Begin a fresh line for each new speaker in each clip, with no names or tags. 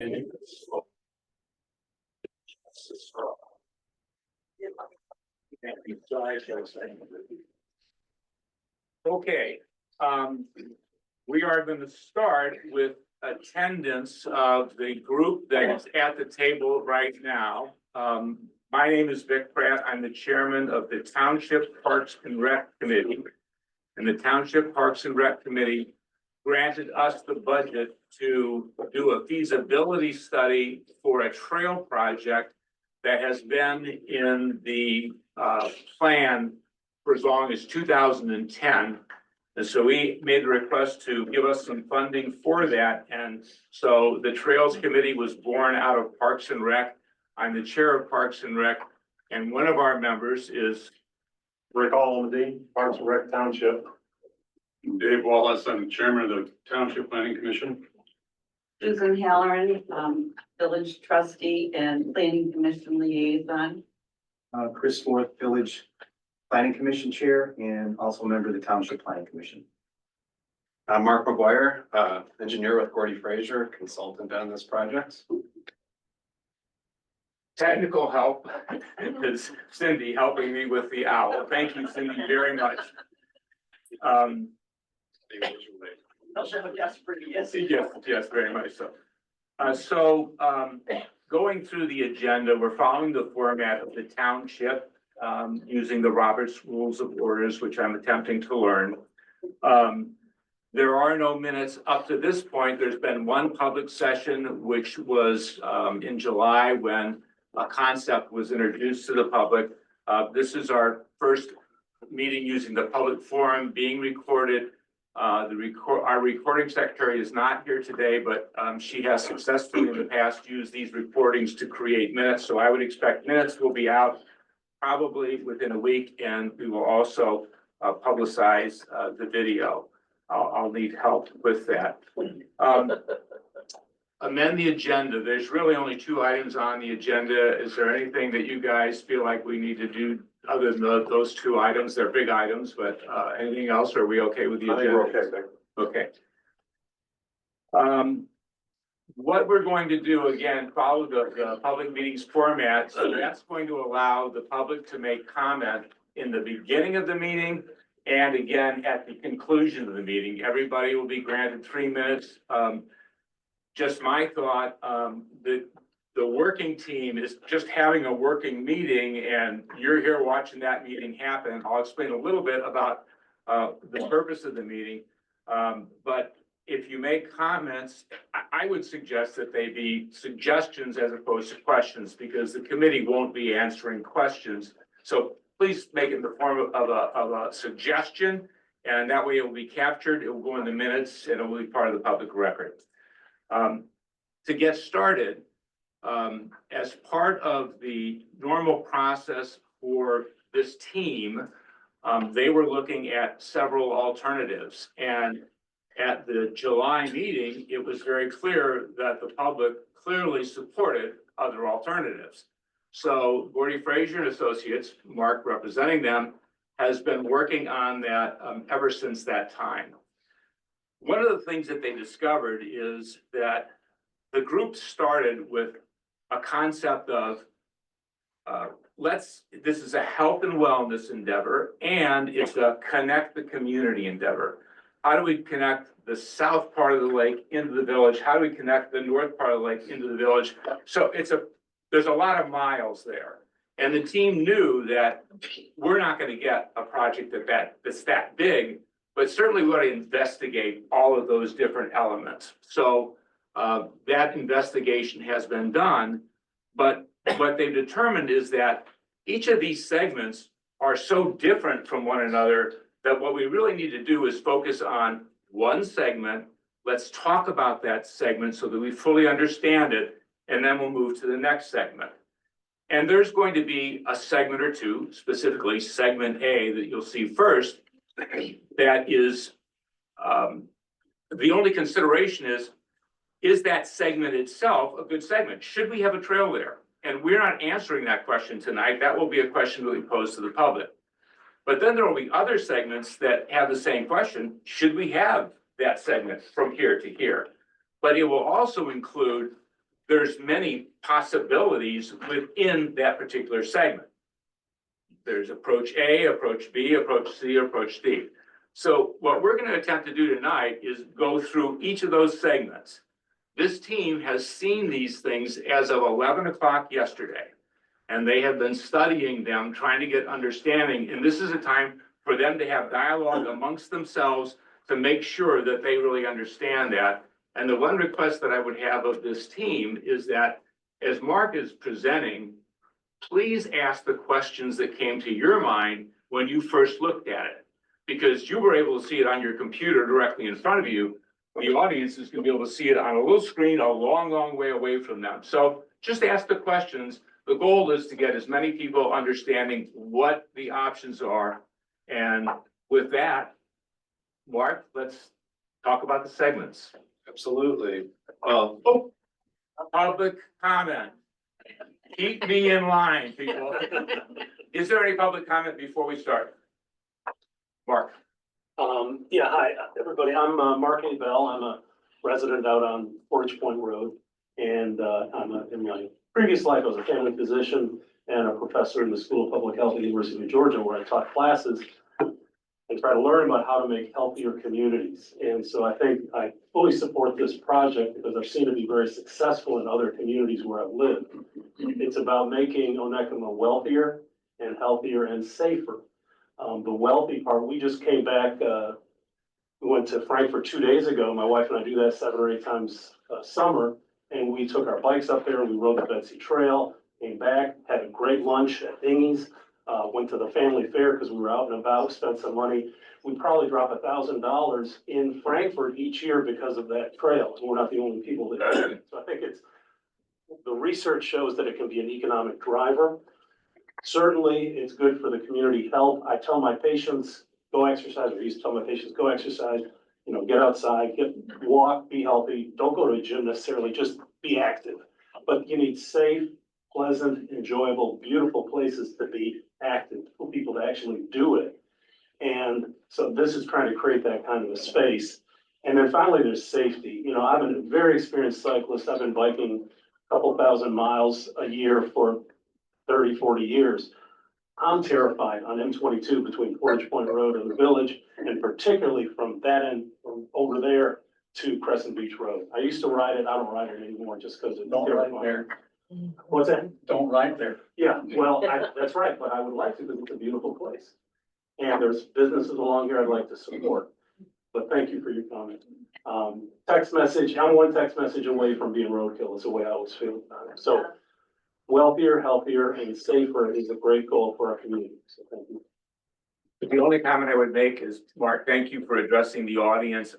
Okay, we are going to start with attendance of the group that is at the table right now. My name is Vic Pratt. I'm the chairman of the Township Parks and Rec Committee. And the Township Parks and Rec Committee granted us the budget to do a feasibility study for a trail project that has been in the plan for as long as 2010. And so we made the request to give us some funding for that. And so the Trails Committee was born out of Parks and Rec. I'm the chair of Parks and Rec, and one of our members is
Rick Almody, Parks and Rec Township.
Dave Wallace, I'm chairman of the Township Planning Commission.
Susan Halloran, village trustee and planning commission liaison.
Chris North, Village Planning Commission Chair, and also a member of the Township Planning Commission.
I'm Mark McGuire, engineer with Gordy Fraser, consultant on this project.
technical help is Cindy helping me with the owl. Thank you, Cindy, very much. Yes, very much so. Going through the agenda, we're following the format of the township, using the Robert's Rules of Orders, which I'm attempting to learn. There are no minutes up to this point. There's been one public session, which was in July when a concept was introduced to the public. This is our first meeting using the public forum being recorded. Our recording secretary is not here today, but she has successfully in the past used these recordings to create minutes. So I would expect minutes will be out probably within a week, and we will also publicize the video. I'll need help with that. Amend the agenda. There's really only 2 items on the agenda. Is there anything that you guys feel like we need to do other than those 2 items? They're big items, but anything else? Are we okay with the agenda?
I think we're okay, Vic.
Okay. What we're going to do, again, follow the public meetings format. So that's going to allow the public to make comment in the beginning of the meeting and again at the conclusion of the meeting. Everybody will be granted 3 minutes. Just my thought, the working team is just having a working meeting and you're here watching that meeting happen. I'll explain a little bit about the purpose of the meeting. But if you make comments, I would suggest that they be suggestions as opposed to questions, because the committee won't be answering questions. So please make it in the form of a suggestion, and that way it will be captured, it will go in the minutes, and it will be part of the public record. To get started, as part of the normal process for this team, they were looking at several alternatives. And at the July meeting, it was very clear that the public clearly supported other alternatives. So Gordy Fraser and Associates, Mark representing them, has been working on that ever since that time. One of the things that they discovered is that the group started with a concept of this is a health and wellness endeavor, and it's a connect the community endeavor. How do we connect the south part of the lake into the village? How do we connect the north part of the lake into the village? So there's a lot of miles there. And the team knew that we're not going to get a project that's that big, but certainly we want to investigate all of those different elements. So that investigation has been done, but what they've determined is that each of these segments are so different from one another that what we really need to do is focus on one segment. Let's talk about that segment so that we fully understand it, and then we'll move to the next segment. And there's going to be a segment or 2, specifically segment A, that you'll see first. That is, the only consideration is that segment itself a good segment? Should we have a trail there? And we're not answering that question tonight. That will be a question that we pose to the public. But then there will be other segments that have the same question. Should we have that segment from here to here? But it will also include there's many possibilities within that particular segment. There's approach A, approach B, approach C, approach D. So what we're gonna attempt to do tonight is go through each of those segments. This team has seen these things as of 11 o'clock yesterday. And they have been studying them, trying to get understanding, and this is a time for them to have dialogue amongst themselves to make sure that they really understand that. And the one request that I would have of this team is that as Mark is presenting, please ask the questions that came to your mind when you first looked at it. Because you were able to see it on your computer directly in front of you. The audience is gonna be able to see it on a little screen a long, long way away from them. So just ask the questions. The goal is to get as many people understanding what the options are. And with that, Mark, let's talk about the segments.
Absolutely. Well,
Public comment. Keep me in line, people. Is there any public comment before we start? Mark,
Yeah, hi, everybody. I'm Mark A. Bell. I'm a resident out on Portage Point Road. And in my previous life, I was a family physician and a professor in the School of Public Health at the University of Georgia, where I taught classes and try to learn about how to make healthier communities. And so I think I fully support this project because I've seen it be very successful in other communities where I've lived. It's about making Onekama wealthier and healthier and safer. The wealthy part, we just came back, we went to Frankfurt 2 days ago. My wife and I do that 7 or 8 times a summer. And we took our bikes up there, we rode the Betsy Trail, came back, had a great lunch at Dingy's, went to the family fair because we were out and about, spent some money. We probably drop $1,000 in Frankfurt each year because of that trail, and we're not the only people that do it. So I think the research shows that it can be an economic driver. Certainly, it's good for the community health. I tell my patients, go exercise, or I used to tell my patients, go exercise, get outside, walk, be healthy. Don't go to a gym necessarily, just be active. But you need safe, pleasant, enjoyable, beautiful places to be active, for people to actually do it. And so this is trying to create that kind of a space. And then finally, there's safety. I'm a very experienced cyclist. I've been biking a couple thousand miles a year for 30, 40 years. I'm terrified on M22 between Portage Point Road and the village, and particularly from that end, from over there to Crescent Beach Road. I used to ride it. I don't ride it anymore just because it's terrifying. What's that?
Don't ride there.
Yeah, well, that's right, but I would like to because it's a beautiful place. And there's businesses along here I'd like to support. But thank you for your comment. Text message, I'm one text message away from being roadkill is the way I always feel about it. So wealthier, healthier, and safer is a great goal for our community. So thank you.
the only comment I would make is, Mark, thank you for addressing the audience.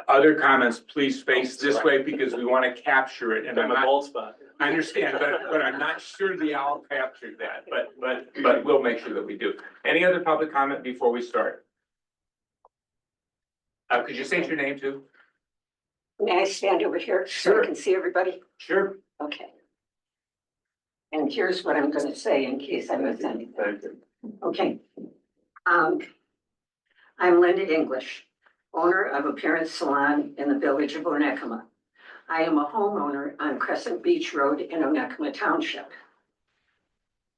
Other comments, please face this way because we want to capture it. And I'm
I'm a
not,
bald spot.
I understand, but I'm not sure the owl captured that, but we'll make sure that we do. Any other public comment before we start? Could you state your name too?
May I stand over here so
Sure.
I can see everybody?
Sure.
Okay. And here's what I'm gonna say in case I miss anything.
Thank you.
Okay. I'm Linda English, owner of Appearance Salon in the village of Onekama. I am a homeowner on Crescent Beach Road in Onekama Township.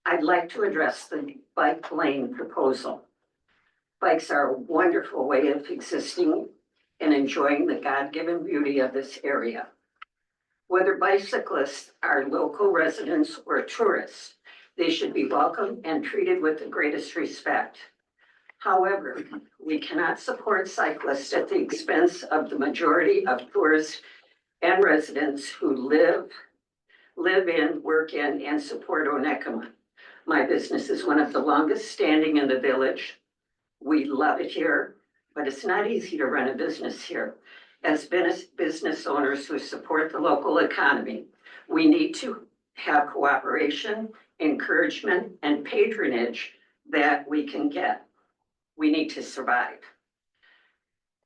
I'd like to address the bike lane proposal. Bikes are a wonderful way of existing and enjoying the God-given beauty of this area. Whether bicyclists are local residents or tourists, they should be welcomed and treated with the greatest respect. However, we cannot support cyclists at the expense of the majority of tourists and residents who live in, work in, and support Onekama. My business is one of the longest standing in the village. We love it here, but it's not easy to run a business here. As business owners who support the local economy, we need to have cooperation, encouragement, and patronage that we can get. We need to survive.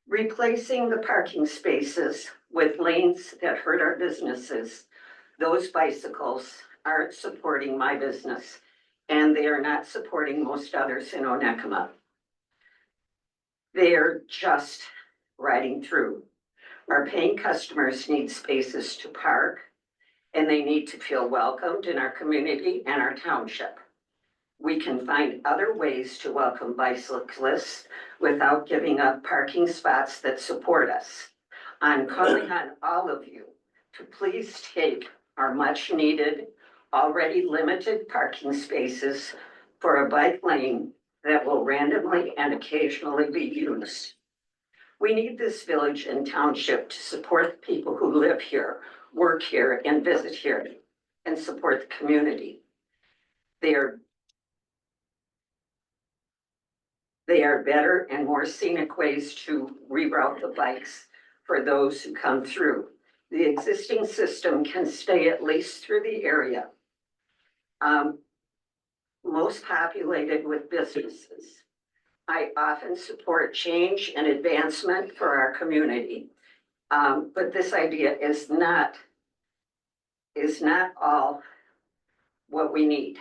Replacing the parking spaces with lanes that hurt our businesses, those bicycles aren't supporting my business, and they are not supporting most others in Onekama. They're just riding through. Our paying customers need spaces to park and they need to feel welcomed in our community and our township. We can find other ways to welcome bicyclists without giving up parking spots that support us. I'm calling on all of you to please take our much needed, already limited parking spaces for a bike lane that will randomly and occasionally be used. We need this village and township to support the people who live here, work here, and visit here, and support the community. They are better and more scenic ways to reroute the bikes for those who come through. The existing system can stay at least through the area. Most populated with businesses. I often support change and advancement for our community. But this idea is not all what we need.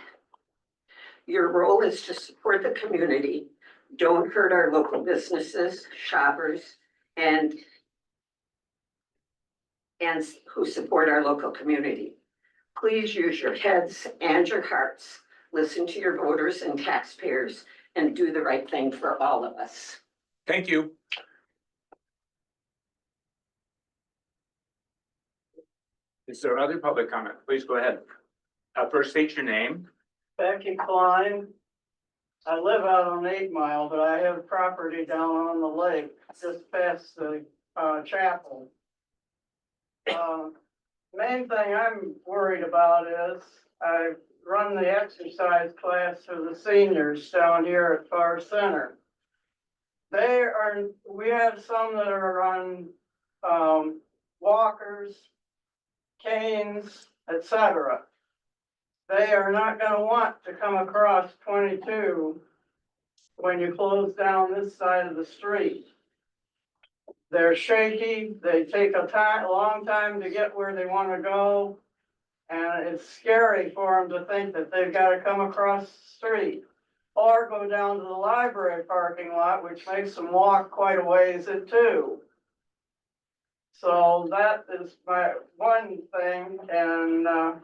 Your role is to support the community. Don't hurt our local businesses, shoppers, and who support our local community. Please use your heads and your hearts. Listen to your voters and taxpayers and do the right thing for all of us.
Thank you. Is there other public comment? Please go ahead. First state your name.
Becky Klein. I live out on 8 Mile, but I have property down on the lake, just past the chapel. Main thing I'm worried about is I run the exercise class for the seniors down here at Far Center. We have some that are on walkers, canes, etc. They are not gonna want to come across 22 when you close down this side of the street. They're shaky, they take a long time to get where they wanna go. And it's scary for them to think that they've gotta come across the street. Or go down to the library parking lot, which makes them walk quite a ways too. So that is my one thing, and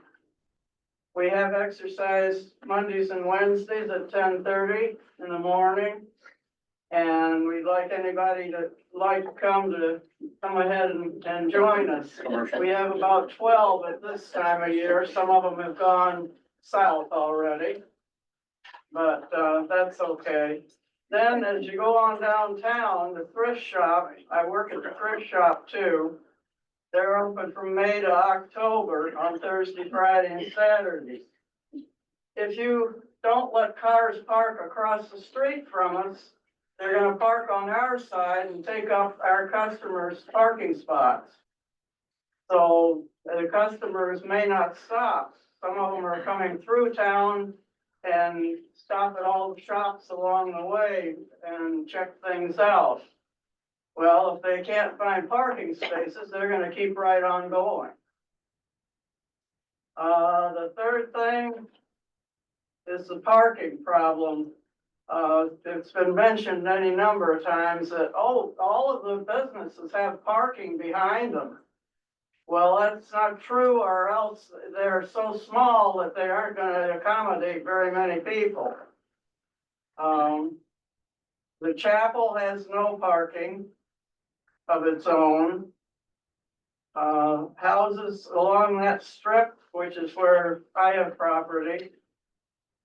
we have exercise Mondays and Wednesdays at 10:30 in the morning. And we'd like anybody to come ahead and join us. We have about 12 at this time of year. Some of them have gone south already. But that's okay. Then as you go on downtown, the thrift shop, I work at the thrift shop too. They're open from May to October on Thursday, Friday, and Saturday. If you don't let cars park across the street from us, they're gonna park on our side and take up our customers' parking spots. So the customers may not stop. Some of them are coming through town and stop at all the shops along the way and check things out. Well, if they can't find parking spaces, they're gonna keep right on going. The third thing is the parking problem. It's been mentioned any number of times that, all of the businesses have parking behind them. Well, that's not true, or else they're so small that they aren't gonna accommodate very many people. The chapel has no parking of its own. Houses along that strip, which is where I have property,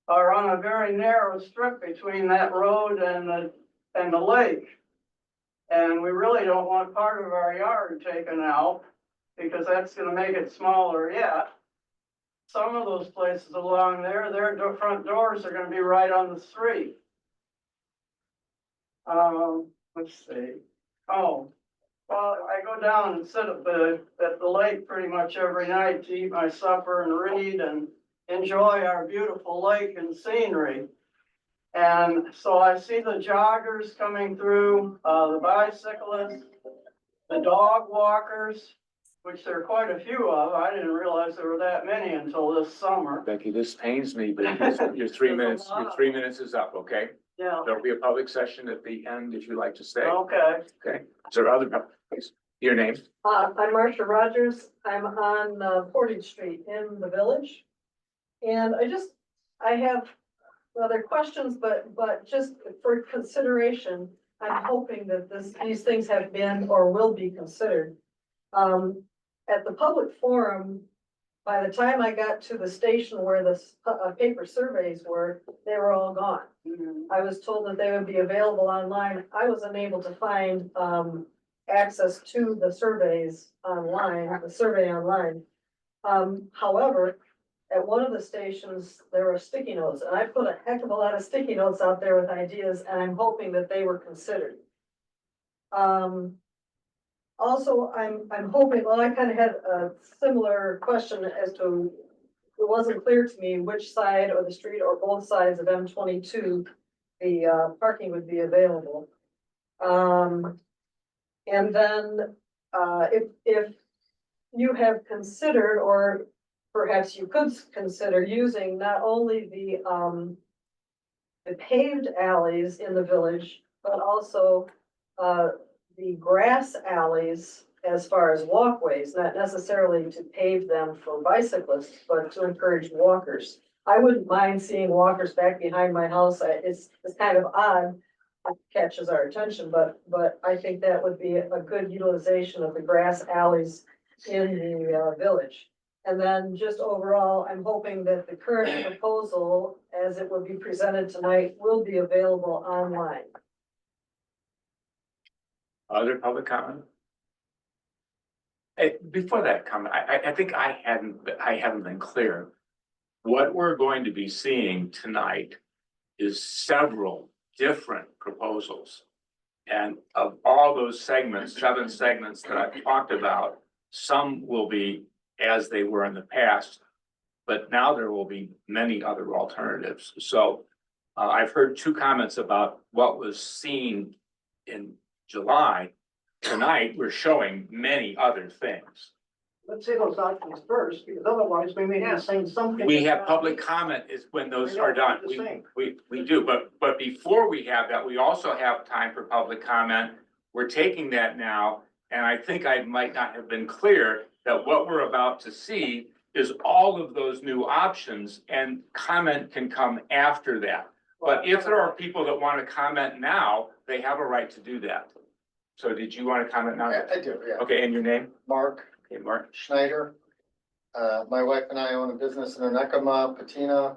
are on a very narrow strip between that road and the lake. And we really don't want part of our yard taken out, because that's gonna make it smaller yet. Some of those places along there, their front doors are gonna be right on the street. Let's see. Oh, well, I go down and sit at the lake pretty much every night to eat my supper and read and enjoy our beautiful lake and scenery. And so I see the joggers coming through, the bicyclists, the dog walkers, which there are quite a few of. I didn't realize there were that many until this summer.
Becky, this pains me, but your 3 minutes, your 3 minutes is up, okay?
Yeah,
There'll be a public session at the end if you'd like to stay.
okay.
Okay, is there other, please? Your name?
I'm Marcia Rogers. I'm on Portage Street in the village. And I have other questions, but just for consideration, I'm hoping that these things have been or will be considered. At the public forum, by the time I got to the station where the paper surveys were, they were all gone. I was told that they would be available online. I was unable to find, access to the surveys online, the survey online. However, at one of the stations, there were sticky notes, and I put a heck of a lot of sticky notes out there with ideas, and I'm hoping that they were considered. Also, I'm hoping, well, I kind of had a similar question as to, it wasn't clear to me which side of the street or both sides of M22 the parking would be available. And then, if you have considered, or perhaps you could consider using not only the paved alleys in the village, but also, the grass alleys as far as walkways, not necessarily to pave them for bicyclists, but to encourage walkers. I wouldn't mind seeing walkers back behind my house. It's kind of odd. It catches our attention, but I think that would be a good utilization of the grass alleys in the village. And then just overall, I'm hoping that the current proposal, as it will be presented tonight, will be available online.
Other public comment? Hey, before that comment, I think I haven't been clear. What we're going to be seeing tonight is several different proposals. And of all those segments, 7 segments that I've talked about, some will be as they were in the past, but now there will be many other alternatives. So I've heard 2 comments about what was seen in July. Tonight, we're showing many other things.
Let's see those options first, because otherwise we may be saying something.
We have public comment is when those are done. We do, but before we have that, we also have time for public comment. We're taking that now, and I think I might not have been clear that what we're about to see is all of those new options, and comment can come after that. But if there are people that want to comment now, they have a right to do that. So did you want to comment now?
I do, yeah.
Okay, and your name?
Mark
Okay, Mark.
Schneider. My wife and I own a business in Onekama, Patina.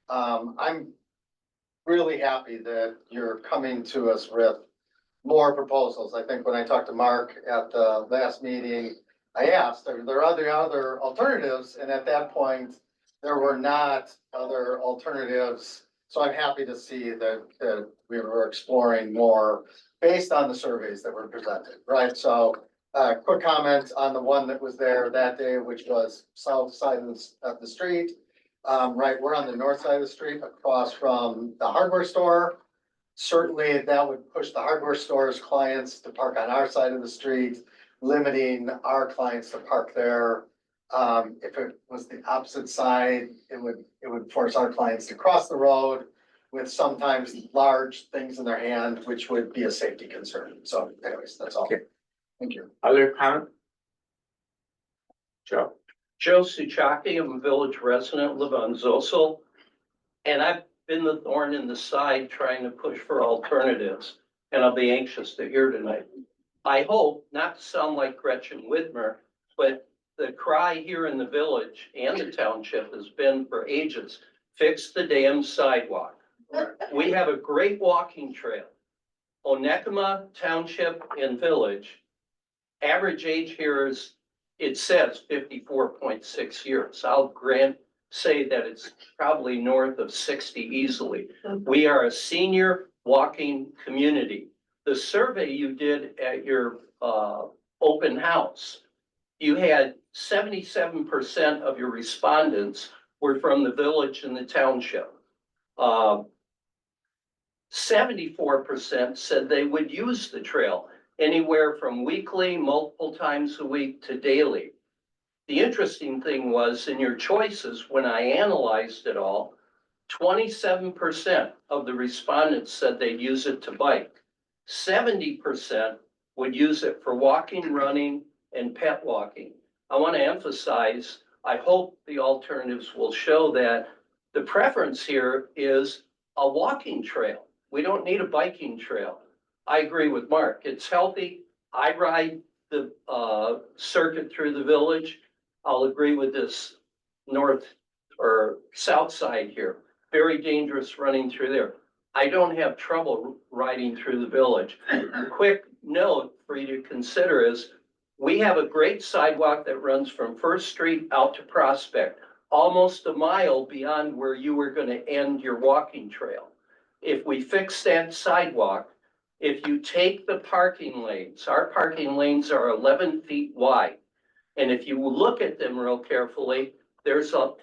I'm really happy that you're coming to us with more proposals. I think when I talked to Mark at the last meeting, I asked, are there other alternatives? And at that point, there were not other alternatives. So I'm happy to see that we were exploring more based on the surveys that were presented, right? So quick comment on the one that was there that day, which was south side of the street. Right, we're on the north side of the street across from the hardware store. Certainly that would push the hardware store's clients to park on our side of the street, limiting our clients to park there. If it was the opposite side, it would force our clients to cross the road with sometimes large things in their hand, which would be a safety concern. So anyways, that's all.
Okay.
Thank you.
Other comment? Joe?
Joe Suchaki, I'm a village resident, live on Zosel. And I've been the thorn in the side trying to push for alternatives, and I'll be anxious to hear tonight. I hope not to sound like Gretchen Whitmer, but the cry here in the village and the township has been for ages, fix the damn sidewalk. We have a great walking trail. Onekama Township and Village, average age here is, it says 54.6 years. I'll say that it's probably north of 60 easily. We are a senior walking community. The survey you did at your open house, you had 77% of your respondents were from the village and the township. 74% said they would use the trail anywhere from weekly, multiple times a week to daily. The interesting thing was in your choices, when I analyzed it all, 27% of the respondents said they'd use it to bike. 70% would use it for walking, running, and pet walking. I want to emphasize, I hope the alternatives will show that the preference here is a walking trail. We don't need a biking trail. I agree with Mark. It's healthy. I ride the circuit through the village. I'll agree with this north or south side here. Very dangerous running through there. I don't have trouble riding through the village. Quick note for you to consider is we have a great sidewalk that runs from First Street out to Prospect, almost a mile beyond where you were going to end your walking trail. If we fix that sidewalk, if you take the parking lanes, our parking lanes are 11 feet wide. And if you look at them real carefully, there's a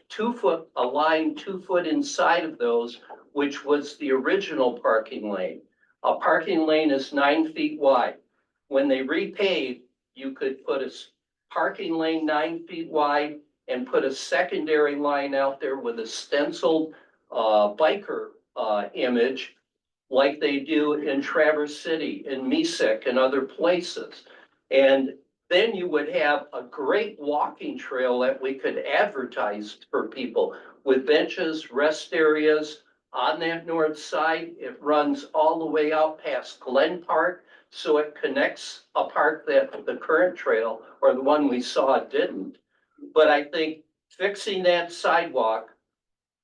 line 2 foot inside of those, which was the original parking lane. A parking lane is 9 feet wide. When they repaved, you could put a parking lane 9 feet wide and put a secondary line out there with a stenciled biker image like they do in Traverse City, in Mesek and other places. And then you would have a great walking trail that we could advertise for people with benches, rest areas on that north side. It runs all the way out past Glen Park. So it connects a park that the current trail or the one we saw didn't. But I think fixing that sidewalk,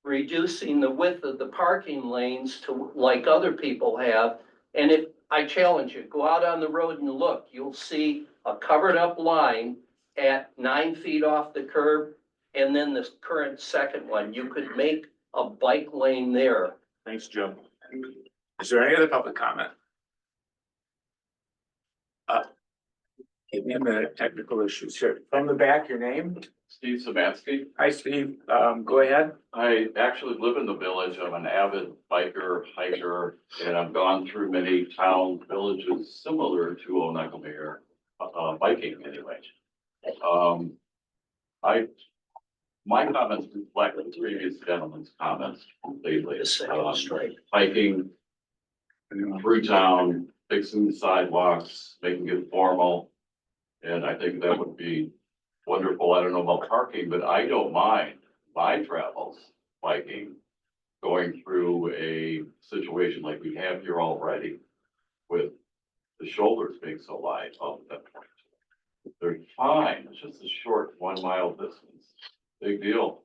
reducing the width of the parking lanes to like other people have. And if I challenge you, go out on the road and look, you'll see a covered up line at 9 feet off the curb. And then the current second one, you could make a bike lane there.
Thanks, Joe. Is there any other public comment? Give me a minute, technical issues here. From the back, your name?
Steve Sabatsky.
Hi, Steve. Go ahead.
I actually live in the village. I'm an avid biker, hiker, and I've gone through many towns, villages similar to Onekama, biking anyway. My comments reflect the previous gentleman's comments completely. Hiking through town, fixing the sidewalks, making it formal. And I think that would be wonderful. I don't know about parking, but I don't mind my travels biking, going through a situation like we have here already with the shoulders being so wide. Oh, they're fine. It's just a short 1 mile distance. Big deal.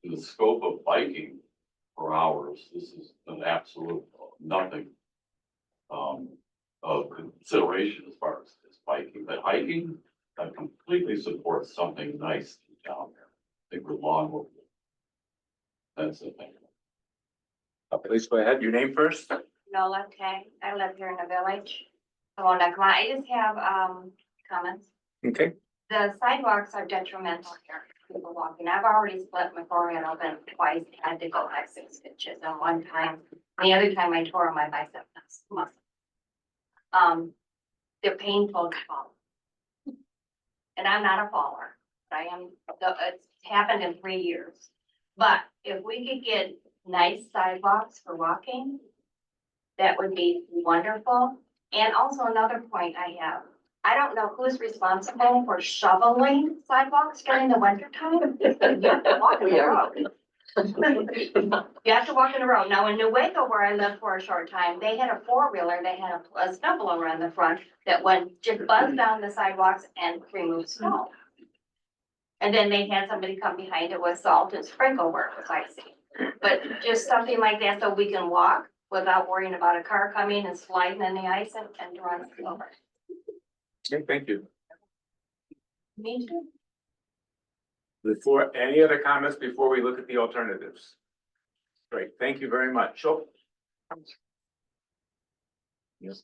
In the scope of biking for hours, this is an absolute nothing of consideration as far as biking. But hiking, I completely support something nice down there. I think we're long overdue. That's the thing.
Please go ahead. Your name first.
Nola Tang, I live here in the village. Onekama. I just have comments.
Okay.
The sidewalks are detrimental here, to people walking. I've already split my forehead open twice, had to go back 6 stitches, and one time, the other time I tore my bicep muscle. They're painful to follow. And I'm not a faller, but it's happened in 3 years. But if we could get nice sidewalks for walking, that would be wonderful. And also another point I have, I don't know who's responsible for shoveling sidewalks during the winter time. You have to walk in the road. You have to walk in the road. Now in New Waco, where I lived for a short time, they had a 4-wheeler, they had a snow blower on the front that went just buzzed down the sidewalks and removed snow. And then they had somebody come behind it with salt and sprinkle where it was icy. But just something like that so we can walk without worrying about a car coming and sliding in the ice and running over.
Okay, thank you.
Me too.
Before, any other comments before we look at the alternatives? Great, thank you very much. Sure. Yes.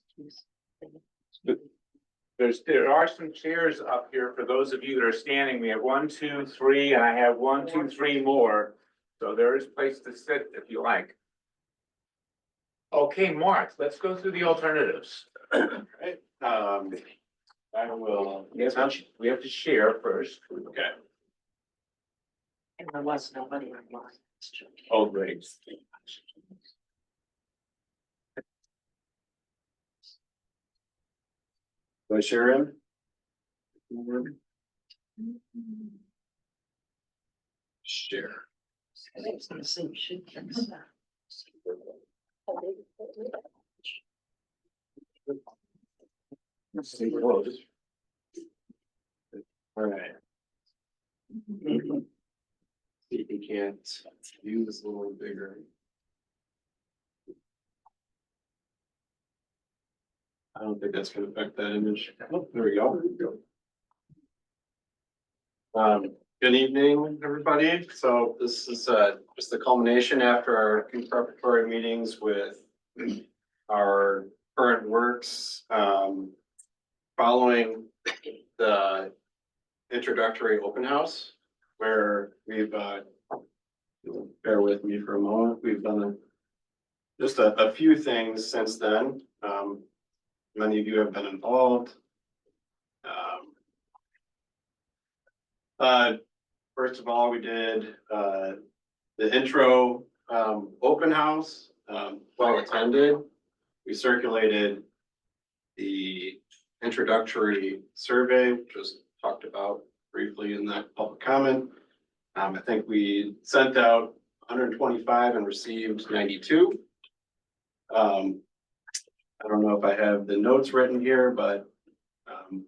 There are some chairs up here for those of you that are standing. We have 1, 2, 3, and I have 1, 2, 3 more. So there is place to sit if you like. Okay, Mark, let's go through the alternatives.
Right. I will.
Yes, we have to share first.
Okay.
And there was nobody online.
Oh, great.
Do I share in? Share. All right. See if we can't view this a little bigger. I don't think that's gonna affect that image. Oh, there we go. Good evening, everybody. So this is just the culmination after our preparatory meetings with our current works. Following the introductory open house where we've bear with me for a moment. We've done just a few things since then. Many of you have been involved. First of all, we did the intro open house, well attended. We circulated the introductory survey, which was talked about briefly in that public comment. I think we sent out 125 and received 92. I don't know if I have the notes written here, but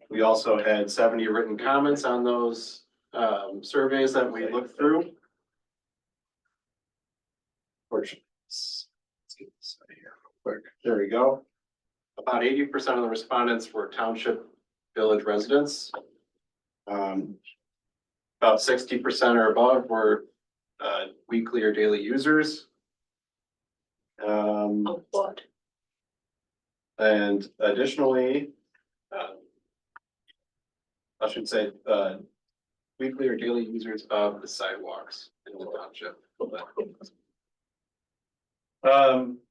we also had 70 written comments on those surveys that we looked through. Fortunately, let's get this out of here real quick. There we go. About 80% of the respondents were township village residents. About 60% or above were weekly or daily users. And additionally, I should say, weekly or daily users of the sidewalks in the township.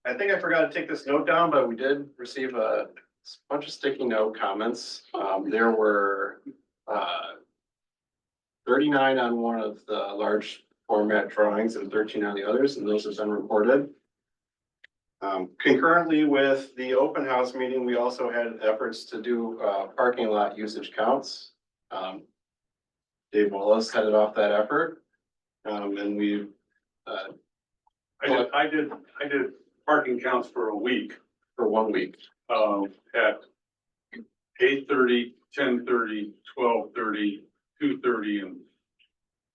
I think I forgot to take this note down, but we did receive a bunch of sticky note comments. There were 39 on one of the large format drawings and 13 on the others, and those have been reported. Concurrently with the open house meeting, we also had efforts to do parking lot usage counts. Dave Wallace headed off that effort. And we
I did parking counts for a week,
for 1 week.
at 8:30, 10:30, 12:30, 2:30, and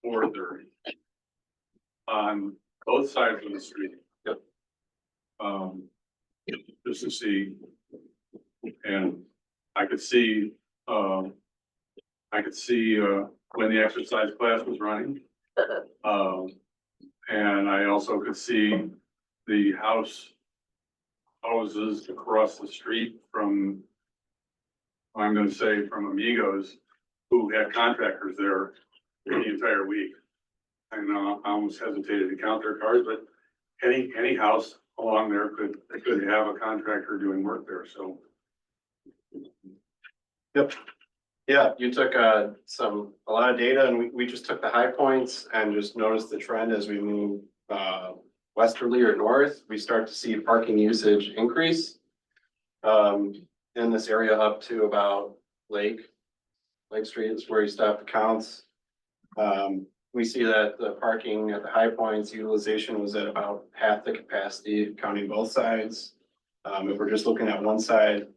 4:30. On both sides of the street.
Yep.
Just to see. And I could see when the exercise class was running. And I also could see the houses across the street from, I'm gonna say from Amigos, who had contractors there the entire week. And I almost hesitated to count their cars, but any house along there could have a contractor doing work there, so.
Yep. Yeah, you took a lot of data and we just took the high points and just noticed the trend as we move westerly or north. We start to see parking usage increase in this area up to about Lake Street is where you stop the counts. We see that the parking at the high points utilization was at about half the capacity, counting both sides. If we're just looking at one side,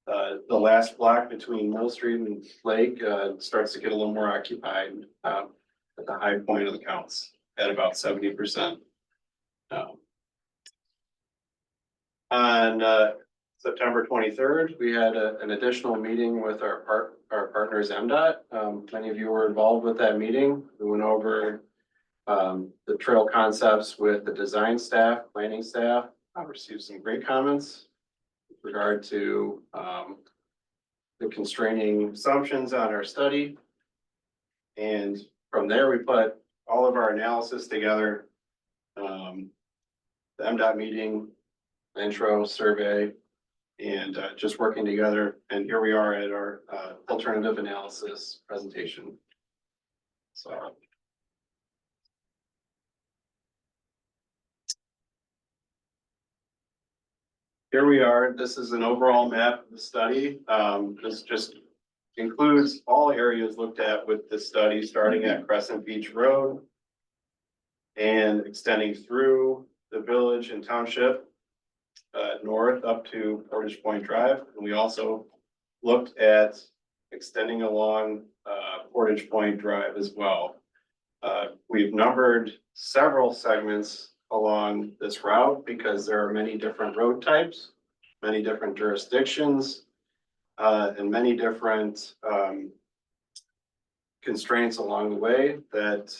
the last block between Mill Street and Lake starts to get a little more occupied at the high point of the counts at about 70%. On September 23rd, we had an additional meeting with our partners MDOT. Many of you were involved with that meeting. We went over the trail concepts with the design staff, planning staff. I received some great comments with regard to the constraining assumptions on our study. And from there, we put all of our analysis together. The MDOT meeting, intro, survey, and just working together. And here we are at our alternative analysis presentation. So. here we are. This is an overall map of the study. This just includes all areas looked at with the study, starting at Crescent Beach Road and extending through the village and township, north up to Portage Point Drive. And we also looked at extending along, Portage Point Drive as well. We've numbered several segments along this route because there are many different road types, many different jurisdictions, and many different constraints along the way that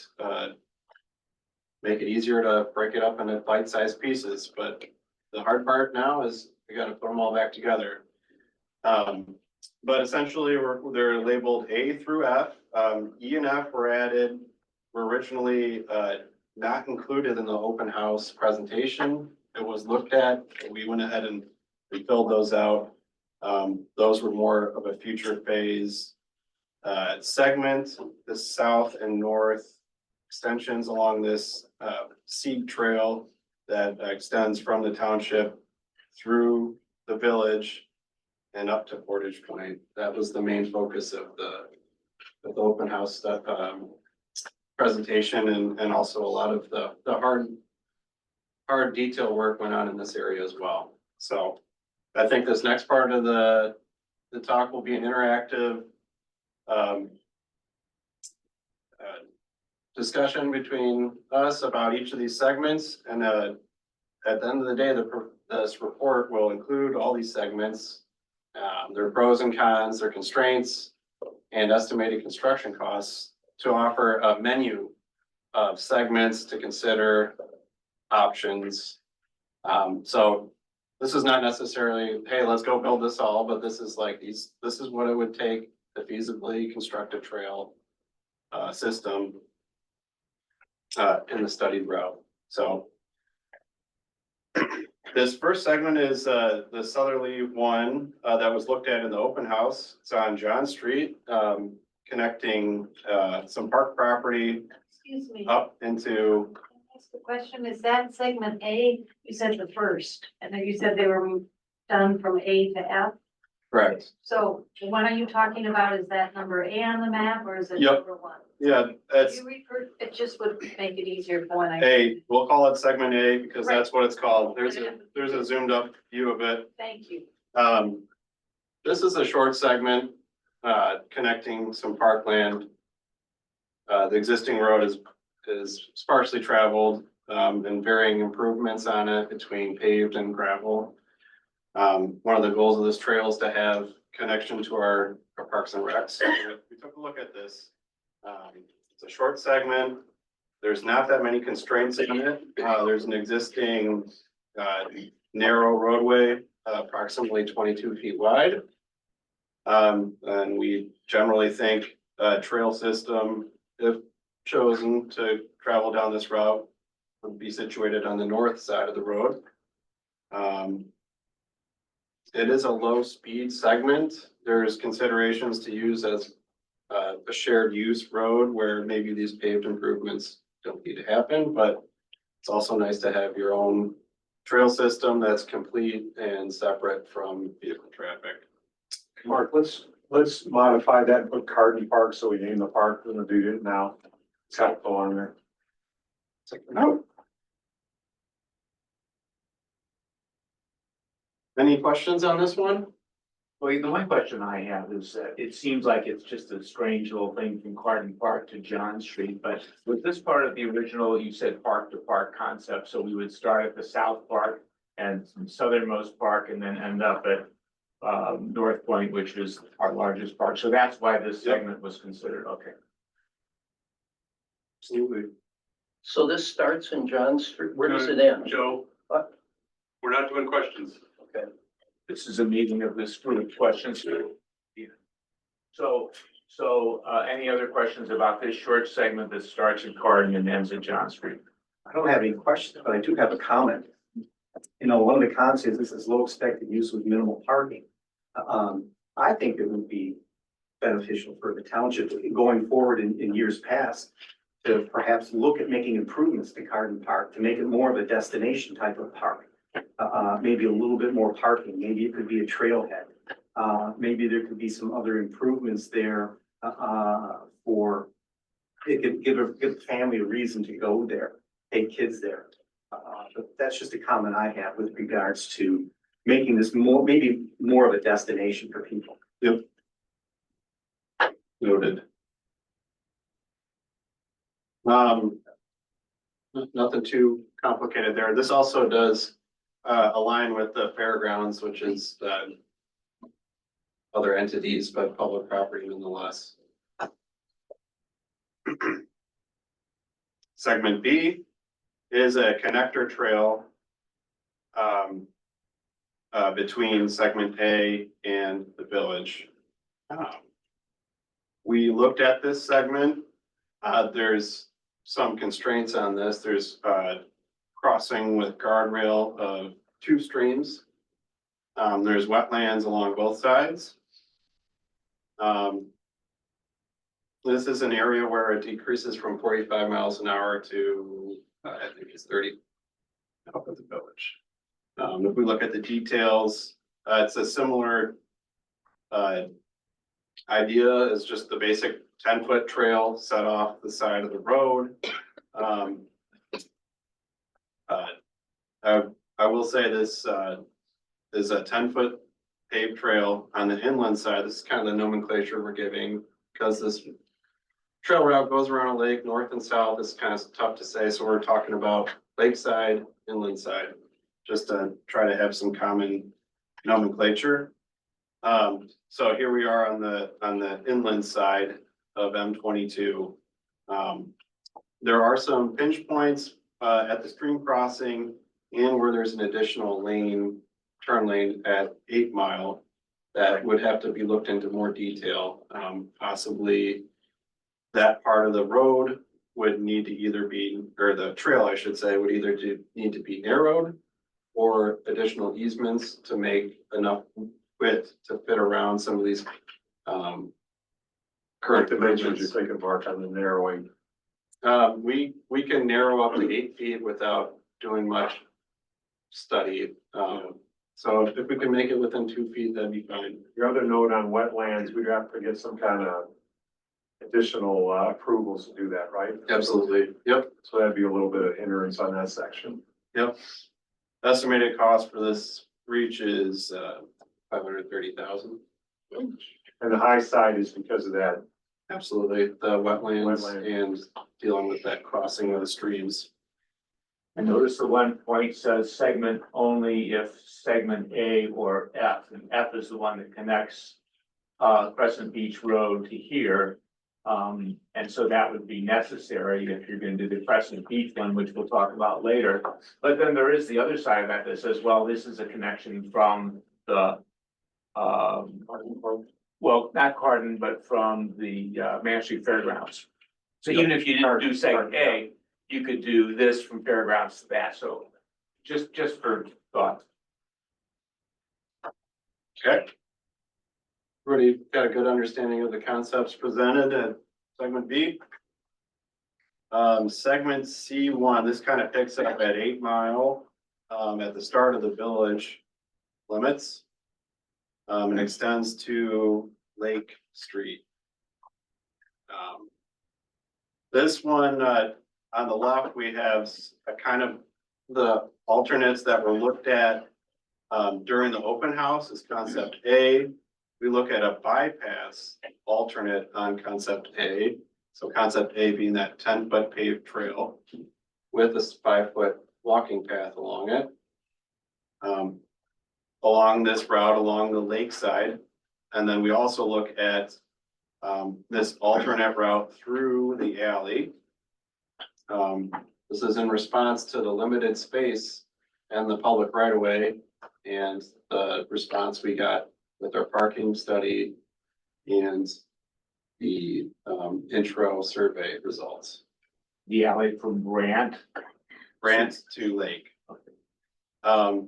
make it easier to break it up into bite-sized pieces. But the hard part now is we got to put them all back together. But essentially, they're labeled A through F. E and F were added, were originally not included in the open house presentation. It was looked at, and we went ahead and we filled those out. Those were more of a future phase segment, the south and north extensions along this seed trail that extends from the township through the village and up to Portage Point. That was the main focus of the open house stuff, presentation, and also a lot of the hard detail work went on in this area as well. So I think this next part of the talk will be an interactive discussion between us about each of these segments. And at the end of the day, this report will include all these segments, their pros and cons, their constraints, and estimated construction costs to offer a menu of segments to consider, options. So this is not necessarily, hey, let's go build this all, but this is like this is what it would take to feasibly construct a trail system in the studied route. So this first segment is the southerly one that was looked at in the open house. It's on John Street, connecting some park property
Excuse me.
up into.
That's the question. Is that segment A? You said the first, and then you said they were done from A to F.
Correct.
So the one are you talking about? Is that number A on the map or is it
Yep.
number one?
Yeah, it's
You refer, it just would make it easier for when I.
A, we'll call it segment A because that's what it's called. There's a zoomed up view of it.
Thank you.
This is a short segment, connecting some parkland. The existing road is sparsely traveled, and varying improvements on it between paved and gravel. One of the goals of this trail is to have connection to our parks and recs. So we took a look at this. It's a short segment. There's not that many constraints in it. There's an existing narrow roadway, approximately 22 feet wide. And we generally think a trail system, if chosen to travel down this route, would be situated on the north side of the road. It is a low speed segment. There's considerations to use as a shared use road where maybe these paved improvements don't need to happen, but it's also nice to have your own trail system that's complete and separate from vehicle traffic.
Mark, let's modify that and put Carden Park, so we name the park, we're gonna do it now. It's got to go on there.
No. Any questions on this one?
Well, the one question I have is that it seems like it's just a strange little thing from Carden Park to John Street, but was this part of the original, you said park to park concept, so we would start at the south park and southernmost park and then end up at North Point, which is our largest park, so that's why this segment was considered, okay.
Absolutely.
So this starts in John Street. Where does it end?
Joe, we're not doing questions.
Okay.
This is a meeting of this group of questions. So, any other questions about this short segment that starts in Carden and ends at John Street?
I don't have any questions, but I do have a comment. You know, one of the cons is this is low expected use with minimal parking. I think it would be beneficial for the township going forward in years past to perhaps look at making improvements to Carden Park to make it more of a destination type of park. maybe a little bit more parking, maybe it could be a trailhead. Maybe there could be some other improvements there, for, it could give the family a reason to go there, take kids there. But that's just a comment I have with regards to making this more, maybe more of a destination for people.
Noted. Nothing too complicated there. This also does align with the fairgrounds, which is other entities, but public property nonetheless. Segment B is a connector trail between segment A and the village. We looked at this segment. There's some constraints on this. There's crossing with guardrail of 2 streams. There's wetlands along both sides. This is an area where it decreases from 45 miles an hour to, I think it's 30 up at the village. If we look at the details, it's a similar idea as just the basic 10-foot trail set off the side of the road. I will say this is a 10-foot paved trail on the inland side. This is kind of the nomenclature we're giving because this trail route goes around a lake, north and south. It's kind of tough to say, so we're talking about lakeside, inland side, just to try to have some common nomenclature. So here we are on the inland side of M22. There are some pinch points at the stream crossing and where there's an additional turn lane at 8 Mile that would have to be looked into more detail. Possibly that part of the road would need to either be, or the trail, I should say, would either need to be narrowed or additional easements to make enough width to fit around some of these current dimensions.
You're thinking, Mark, on the narrowing.
We can narrow up to 8 feet without doing much study. So if we can make it within 2 feet, that'd be fine.
Your other note on wetlands, we'd have to get some kind of additional approvals to do that, right?
Absolutely. Yep.
So that'd be a little bit of hindrance on that section.
Yep. Estimated cost for this reach is 530,000.
And the high side is because of that.
Absolutely. The wetlands
Wetland.
and dealing with that crossing of the streams.
I noticed the one point says segment only if segment A or F, and F is the one that connects Crescent Beach Road to here. And so that would be necessary if you're going to do the Crescent Beach one, which we'll talk about later. But then there is the other side of that says, well, this is a connection from the well, not Cardin, but from the Man Street Fairgrounds. So even if you didn't do segment A, you could do this from Fairgrounds to that. So just for thought.
Okay. Everybody got a good understanding of the concepts presented at segment B. Segment C1, this kind of picks up at 8 Mile at the start of the village limits. And extends to Lake Street. This one on the left, we have a kind of the alternates that were looked at during the open house is concept A. We look at a bypass alternate on concept A. So concept A being that 10-foot paved trail with a 5-foot walking path along it. Along this route, along the lakeside. And then we also look at this alternate route through the alley. This is in response to the limited space and the public right of way and the response we got with our parking study and the intro survey results.
The alley from Brant
to Lake. On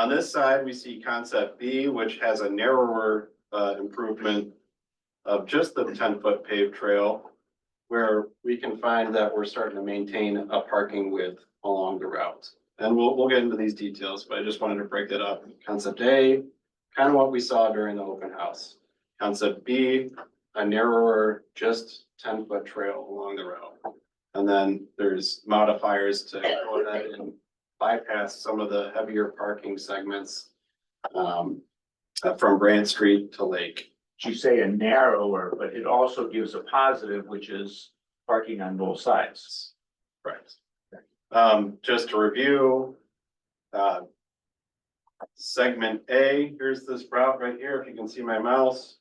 this side, we see concept B, which has a narrower improvement of just the 10-foot paved trail, where we can find that we're starting to maintain a parking width along the route. and we'll get into these details, but I just wanted to break it up. Concept A, kind of what we saw during the open house. Concept B, a narrower, just 10-foot trail along the road. And then there's modifiers to go ahead and bypass some of the heavier parking segments from Brand Street to Lake.
You say a narrower, but it also gives a positive, which is parking on both sides.
Right. Just to review, segment A, here's this route right here. If you can see my mouse,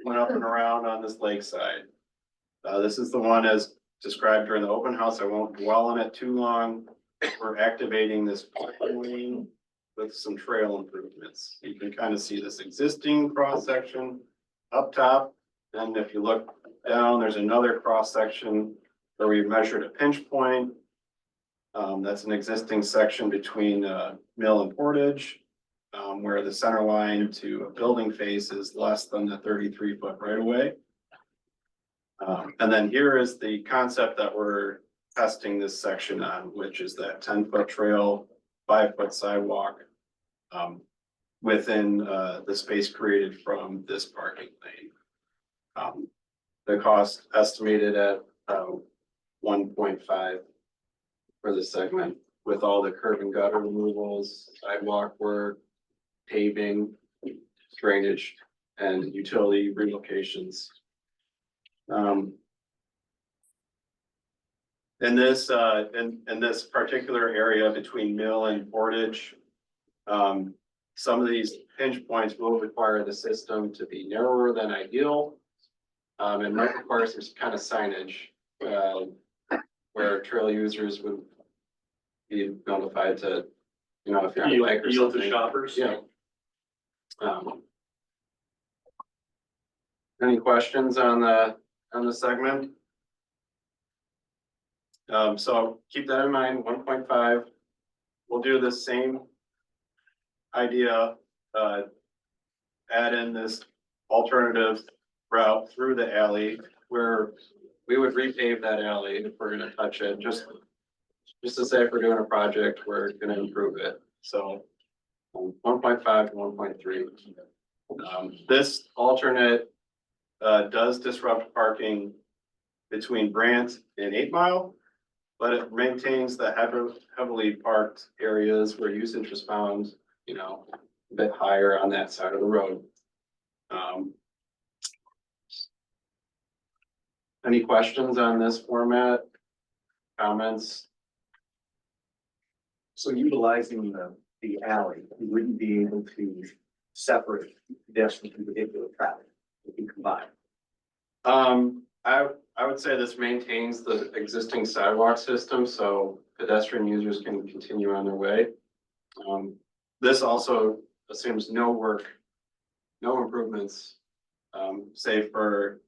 went up and around on this lakeside. This is the one as described during the open house. I won't dwell on it too long. We're activating this parking lane with some trail improvements. You can kind of see this existing cross section up top. And if you look down, there's another cross section where we measured a pinch point. That's an existing section between Mill and Portage, where the center line to a building face is less than the 33-foot right of way. And then here is the concept that we're testing this section on, which is that 10-foot trail, 5-foot sidewalk within the space created from this parking lane. The cost estimated at 1.5 for the segment, with all the curb and gutter removals, sidewalk work, paving, drainage, and utility relocations. In this particular area between Mill and Portage, some of these pinch points will require the system to be narrower than ideal. And might require some kind of signage, where trail users would be notified to, you know, if you're on a bike or
Yield to
something.
shoppers.
Yeah. Any questions on the segment? So keep that in mind, 1.5. We'll do the same idea, add in this alternative route through the alley where we would repave that alley if we're gonna touch it, just to say if we're doing a project, we're gonna improve it. So 1.5 to 1.3. This alternate does disrupt parking between Brant and 8 Mile, but it maintains the heavily parked areas where usage was found, you know, a bit higher on that side of the road. Any questions on this format? Comments?
So utilizing the alley, you wouldn't be able to separate pedestrian from vehicular traffic if you combine.
I would say this maintains the existing sidewalk system, so pedestrian users can continue on their way. This also assumes no work, no improvements, save for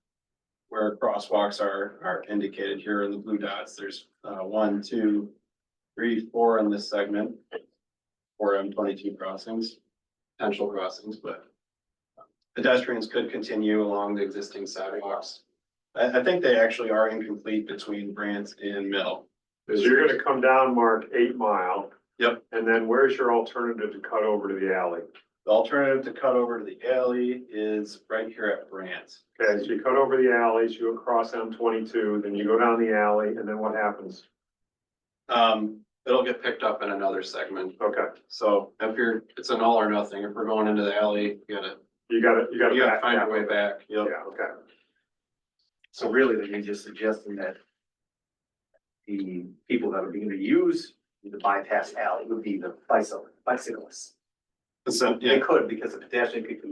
where crosswalks are indicated here in the blue dots. There's 1, 2, 3, 4 in this segment, 4 M22 crossings, potential crossings, but pedestrians could continue along the existing sidewalks. I think they actually are incomplete between Brant and Mill.
So you're gonna come down, Mark, 8 Mile.
Yep.
And then where's your alternative to cut over to the alley?
The alternative to cut over to the alley is right here at Brant.
Okay, so you cut over the alleys, you go across M22, then you go down the alley, and then what happens?
It'll get picked up in another segment.
Okay,
So if it's an all or nothing. If we're going into the alley, you gotta
back
find your
that
way back. Yep.
Yeah, okay.
So really, then you're just suggesting that the people that are going to use the bypass alley would be the bicyclists.
So,
They could, because the pedestrian could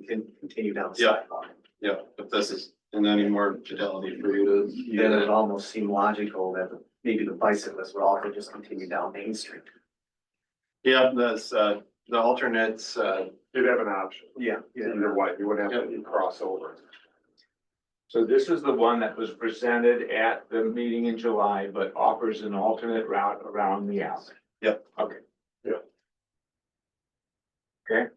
continue down the
Yeah.
sidewalk.
yeah, if this is in any more fidelity for you to.
Then it would almost seem logical that maybe the bicyclists would also just continue down Main Street.
Yeah, the alternates,
You'd have an option,
Yeah.
either way, you wouldn't have to cross over.
So this is the one that was presented at the meeting in July, but offers an alternate route around the alley.
Yep.
Okay.
Yeah.
Okay.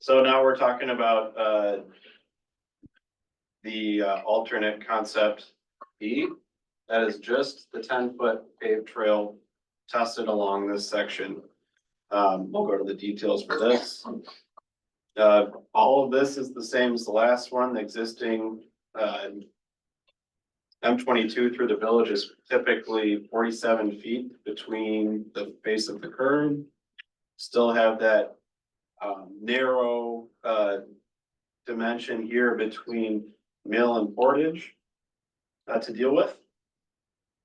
So now we're talking about the alternate concept B. That is just the 10-foot paved trail tested along this section. We'll go to the details for this. All of this is the same as the last one, the existing, M22 through the village is typically 47 feet between the base of the curve. Still have that, narrow, dimension here between Mill and Portage, to deal with.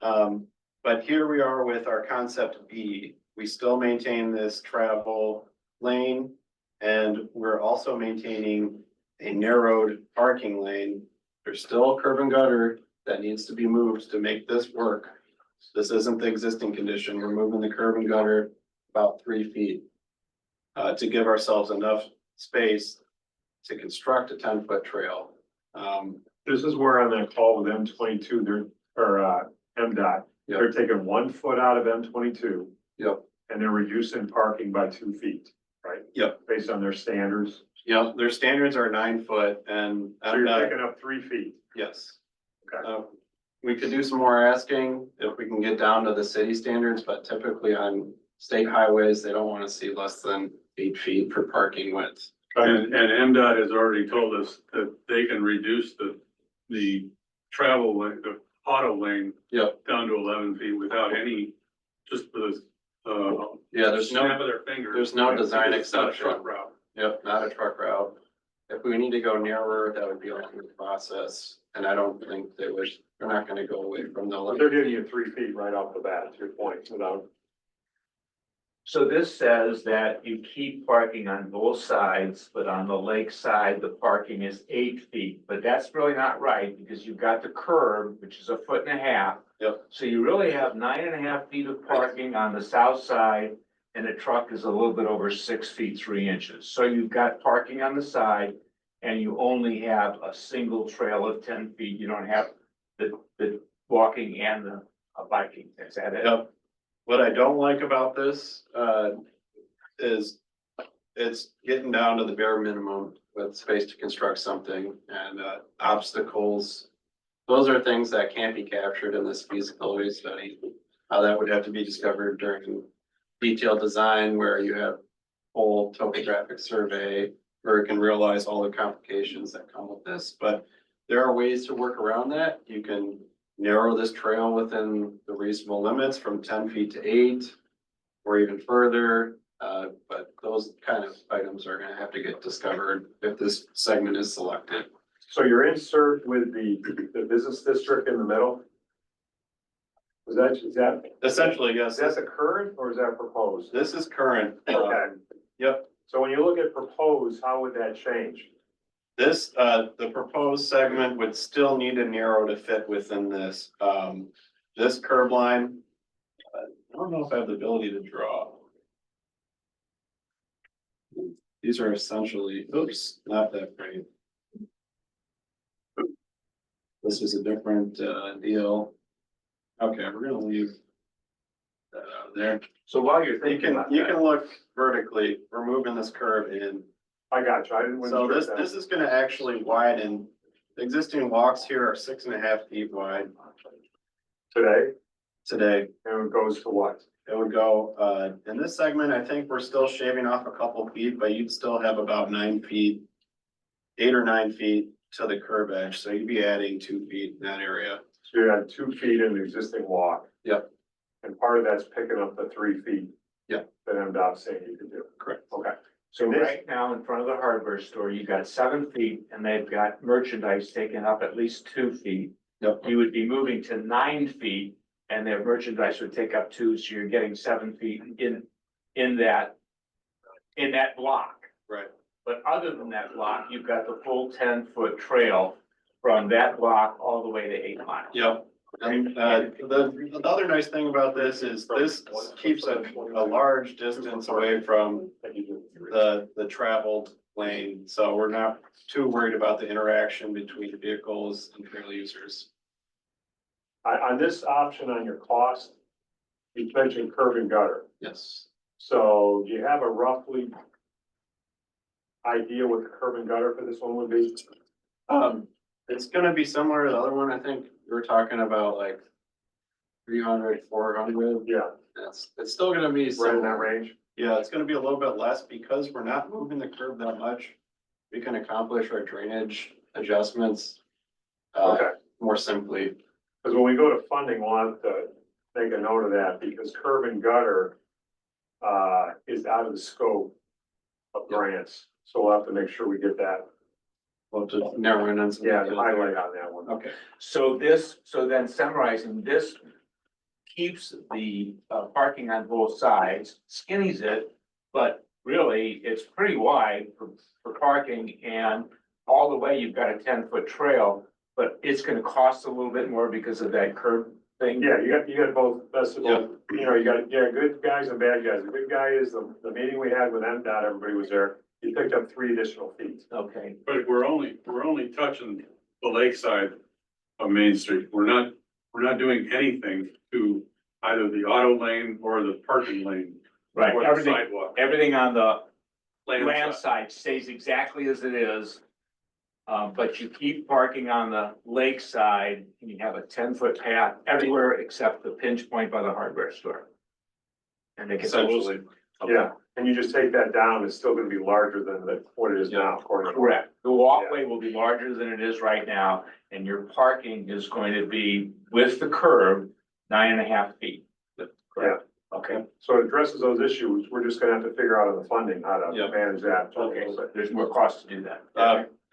But here we are with our concept B. We still maintain this travel lane, and we're also maintaining a narrowed parking lane. There's still a curb and gutter that needs to be moved to make this work. This isn't the existing condition. We're moving the curb and gutter about 3 feet to give ourselves enough space to construct a 10-foot trail.
This is where on that call with M22, MDOT,
Yep.
they're taking 1 foot out of M22
Yep,
and they're reducing parking by 2 feet, right?
yep,
Based on their standards.
yep. Their standards are 9 foot and
So you're
MDOT,
picking up 3 feet.
yes.
Okay.
We could do some more asking if we can get down to the city standards, but typically on state highways, they don't want to see less than 8 feet for parking width.
And MDOT has already told us that they can reduce the travel lane, the auto lane
Yep,
down to 11 feet without any, just with
yeah, there's
snap
no,
of their fingers.
there's no design
Because it's not a
exception.
truck route.
Yep, not a truck route. If we need to go narrower, that would be a long process, and I don't think they would, they're not gonna go away from the.
But they're giving you 3 feet right off the bat, to your point, without.
So this says that you keep parking on both sides, but on the lake side, the parking is 8 feet. But that's really not right because you've got the curb, which is 1.5 feet.
Yep.
So you really have 9.5 feet of parking on the south side, and the truck is a little bit over 6 feet 3 inches. So you've got parking on the side, and you only have a single trail of 10 feet. You don't have the walking and the biking. Is that it?
Yep. What I don't like about this, is it's getting down to the bare minimum with space to construct something and, obstacles. Those are things that can't be captured in this feasibility study. That would have to be discovered during detailed design where you have full topographic survey, where you can realize all the complications that come with this. But there are ways to work around that. You can narrow this trail within the reasonable limits from 10 feet to 8 or even further. But those kind of items are gonna have to get discovered if this segment is selected.
So your insert with the business district in the middle? Is that
Essentially, yes,
the current or is that proposed?
this is current.
Okay,
Yep,
so when you look at proposed, how would that change?
this, the proposed segment would still need to narrow to fit within this. This curb line, I don't know if I have the ability to draw. These are essentially, oops, not that great. This is a different, deal. Okay, we're gonna leave that out of there.
So while you're
You
thinking
can,
about
you
that,
can look vertically, we're moving this curve in.
I got you, I didn't.
So this is gonna actually widen. The existing walks here are 6.5 feet wide
Today,
today.
and it goes to what?
It would go, in this segment, I think we're still shaving off a couple feet, but you'd still have about 9 feet, 8 or 9 feet to the curb edge, so you'd be adding 2 feet in that area.
So you had 2 feet in the existing walk.
Yep.
And part of that's picking up the 3 feet.
Yep.
That MDOT's saying you can do.
Correct.
Okay.
so
this-
right now in front of the hardware store, you got 7 feet and they've got merchandise taking up at least 2 feet.
Yep.
You would be moving to 9 feet and their merchandise would take up 2, so you're getting 7 feet in that block.
Right.
But other than that block, you've got the full 10-foot trail from that block all the way to 8 Mile.
Yep. And, the other nice thing about this is this keeps a large distance away from the traveled lane. So we're not too worried about the interaction between vehicles and trail users.
On this option on your cost, you mentioned curb and gutter.
Yes.
So do you have a roughly idea what the curb and gutter for this one would be?
It's gonna be similar to the other one. I think we were talking about like 300, 400.
Yeah,
It's still gonna be
right in that
some,
range.
yeah, it's gonna be a little bit less because we're not moving the curb that much. We can accomplish our drainage adjustments
Okay.
more simply.
Because when we go to funding, we'll have to make a note of that, because curb and gutter is out of the scope of grants, so we'll have to make sure we get that,
We'll just narrow in on some.
yeah,
details
highlight
there.
on that one.
Okay.
So then summarizing, this keeps the parking on both sides, skinnies it, but really, it's pretty wide for parking, and all the way, you've got a 10-foot trail, but it's gonna cost a little bit more because of that curb thing.
Yeah, you got both, that's, you know, you got, good guys and bad guys. The good guy is the meeting we had with MDOT, everybody was there. He picked up 3 additional feet.
Okay,
But we're only touching the lakeside of Main Street. We're not doing anything to either the auto lane or the parking lane.
right,
Or the
everything,
sidewalk.
everything on the land
Land
side stays exactly as it is. But you keep parking on the lake side, and you have a 10-foot path everywhere except the pinch point by the hardware store. And they can.
Essentially.
Yeah, and you just take that down, it's still gonna be larger than what it is now, according to.
Correct. The walkway will be larger than it is right now, and your parking is going to be with the curb, 9.5 feet. Correct. Okay,
So it addresses those issues, we're just gonna have to figure out on the funding, how to
Yep.
manage that.
okay, so there's more cost to do that.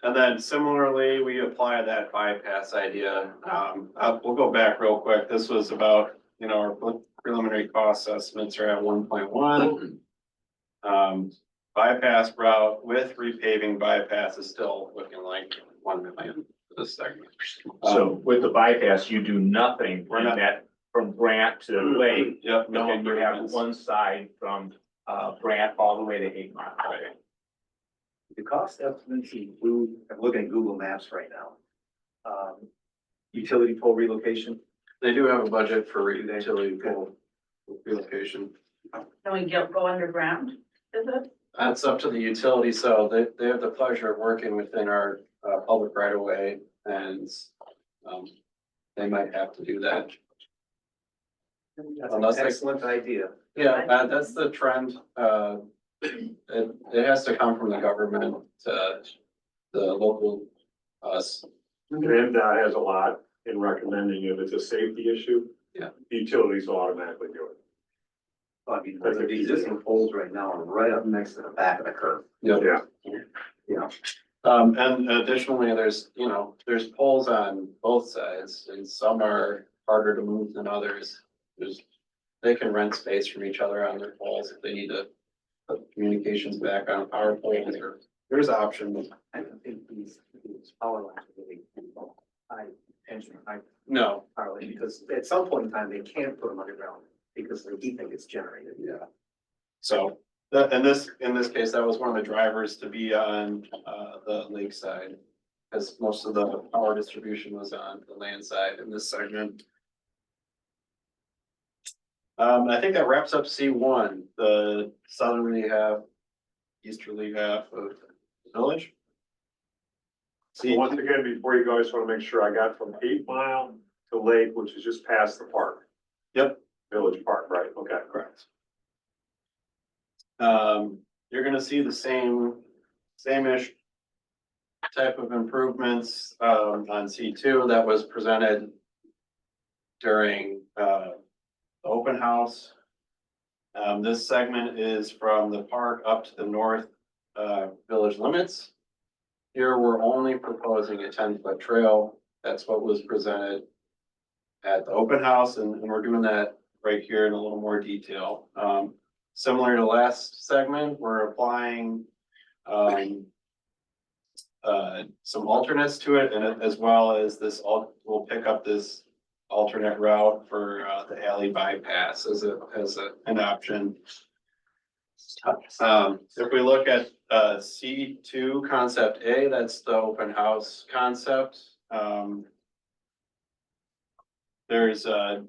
And then similarly, we apply that bypass idea. We'll go back real quick. This was about, our preliminary cost estimates are at 1.1. Bypass route with repaving bypass is still looking like 1 million for this segment.
So with the bypass, you do nothing
We're
in
not-
that from Grant to Lake.
Yep, no
And you have
improvements.
one side from Grant all the way to 8 Mile.
The cost estimates include, I'm looking at Google Maps right now. Utility pole relocation.
They do have a budget for utility pole relocation.
Can we go underground? Is it?
That's up to the utility, so they have the pleasure of working within our public right of way, and they might have to do that.
That's
Unless
an
they-
excellent idea.
Yeah, that's the trend. It has to come from the government to the local us.
And MDOT has a lot in recommending if it's a safety issue.
Yeah.
The utilities will automatically do it.
I mean, the existing poles right now are right up next to the back of the curb.
Yeah.
Yeah.
And additionally, there's poles on both sides, and some are harder to move than others. They can rent space from each other on their poles if they need to put communications back on power poles, or there's options.
I don't think these power lines are really high tension, high
No,
power line, because at some point in time, they can't put them underground because the heat that gets generated.
yeah. So, in this case, that was one of the drivers to be on, the lake side. Because most of the power distribution was on the land side in this segment. I think that wraps up C1, the southerly half, easterly half of the village.
So once again, before you go, I just want to make sure I got from 8 Mile to Lake, which is just past the park.
Yep.
Village Park, right? Okay.
Correct. You're gonna see the same-ish type of improvements, on C2 that was presented during, the open house. This segment is from the park up to the north, village limits. Here, we're only proposing a 10-foot trail. That's what was presented at the open house, and we're doing that right here in a little more detail. Similar to last segment, we're applying some alternates to it, and as well as we'll pick up this alternate route for the alley bypass as an option. If we look at C2 concept A, that's the open house concept. There's the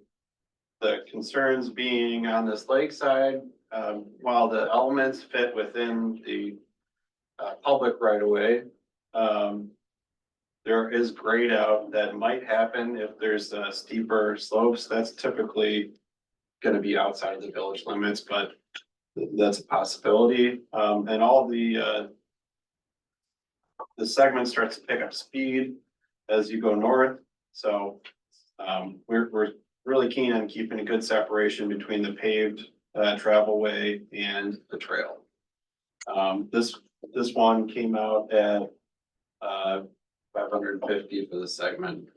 concerns being on this lakeside, while the elements fit within the public right of way. there is grade out that might happen if there's steeper slopes. That's typically gonna be outside of the village limits, but that's a possibility. And all the segment starts to pick up speed as you go north. So we're really keen on keeping a good separation between the paved travel way and the trail. This one came out at 550 for the segment.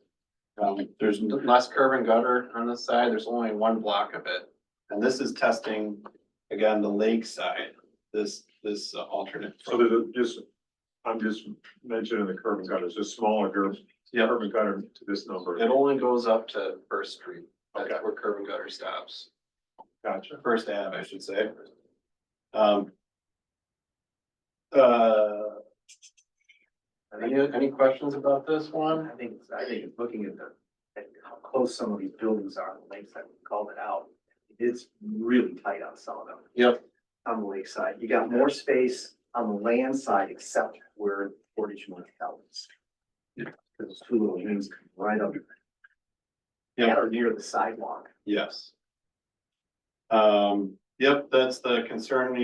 There's less curb and gutter on this side. There's only one block of it. And this is testing, again, the lake side, this alternate.
So there's I'm just mentioning the curb and gutter, it's just smaller curb and gutter to this number.
It only goes up to First Street. That's
Okay.
where curb and gutter stops.
Gotcha.
First Ave, I should say. Any questions about this one?
I think it's looking at how close some of these buildings are on the lakeside, we called it out. It's really tight on some of them.
Yep.
On the lakeside, you got more space on the land side, except where Portage North Calvin's.
Yeah.
Those two little wings come right up.
Yeah.
Or near the sidewalk.
Yes. Yep, that's the concern,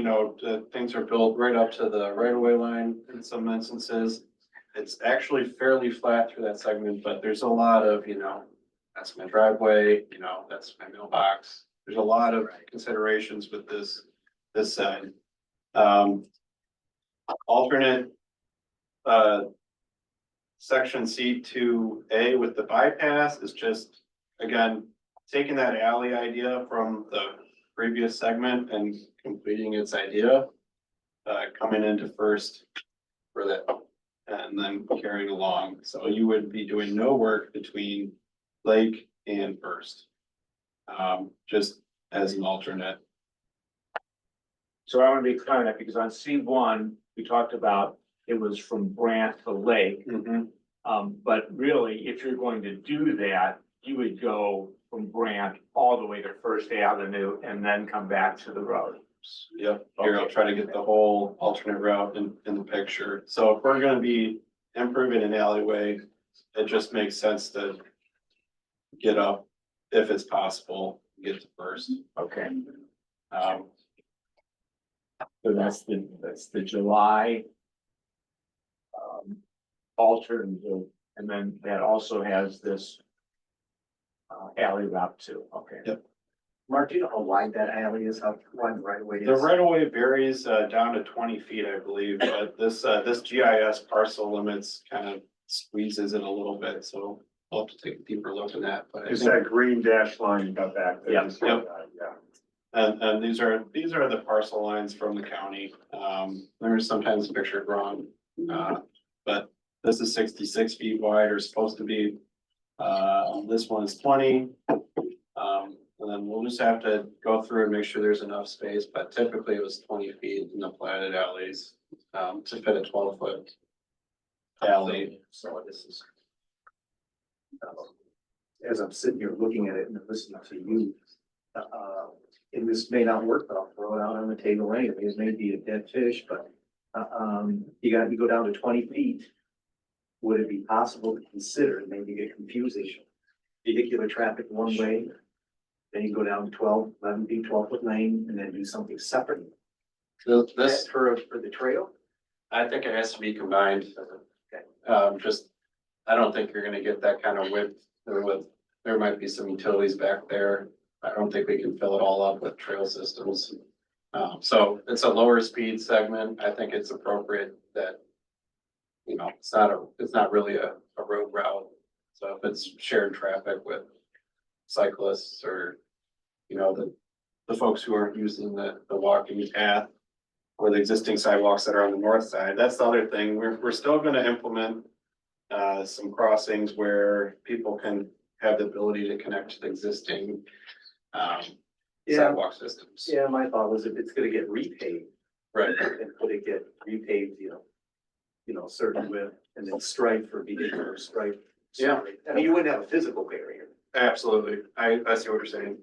things are built right up to the right of way line in some instances. It's actually fairly flat through that segment, but there's a lot of, that's my driveway, that's my mailbox. There's a lot of considerations with this side. Alternate, section C2A with the bypass is just, again, taking that alley idea from the previous segment and completing its idea. Coming into First for that, and then carrying along. So you would be doing no work between Lake and First. Just as an alternate.
So I want to be clear on that because on C1, we talked about it was from Brant to Lake. But really, if you're going to do that, you would go from Brant all the way to First Avenue and then come back to the road.
Yep, here I'll try to get the whole alternate route in the picture. So if we're gonna be improving an alleyway, it just makes sense to get up, if it's possible, get to First.
Okay. So that's the July. Alternative, and then that also has this. Alley route too, okay.
Yep.
Mark, do you know how wide that alley is, how wide the right of way is?
The right of way varies down to 20 feet, I believe, but this GIS parcel limits kind of squeezes it a little bit, so I'll have to take a deeper look at that, but I
It's
think.
that green dash line you got back there.
Yeah.
Yep.
Yeah.
And these are the parcel lines from the county. There's sometimes pictured wrong. But this is 66 feet wide or supposed to be. This one is 20. And then we'll just have to go through and make sure there's enough space, but typically it was 20 feet in the platted alleys, to fit a 12-foot alley.
So this is. As I'm sitting here looking at it and listening to you, and this may not work, but I'll throw it out on the table anyway. It may be a dead fish, but you go down to 20 feet. Would it be possible to consider, maybe get confusing, vehicular traffic one way? Then you go down to 12, 11 feet, 12-foot lane, and then do something separate.
This,
For the trail?
I think it has to be combined. Just, I don't think you're gonna get that kind of width. There might be some utilities back there. I don't think we can fill it all up with trail systems. So it's a lower speed segment. I think it's appropriate that, it's not really a road route. So if it's shared traffic with cyclists or, the folks who aren't using the walking path or the existing sidewalks that are on the north side, that's the other thing. We're still gonna implement some crossings where people can have the ability to connect to the existing sidewalk systems.
Yeah, my thought was if it's gonna get repaved.
Right.
And could it get repaved, certain width and then stripe for vehicular stripe.
Yeah.
I mean, you wouldn't have a physical barrier.
Absolutely. I see what you're saying.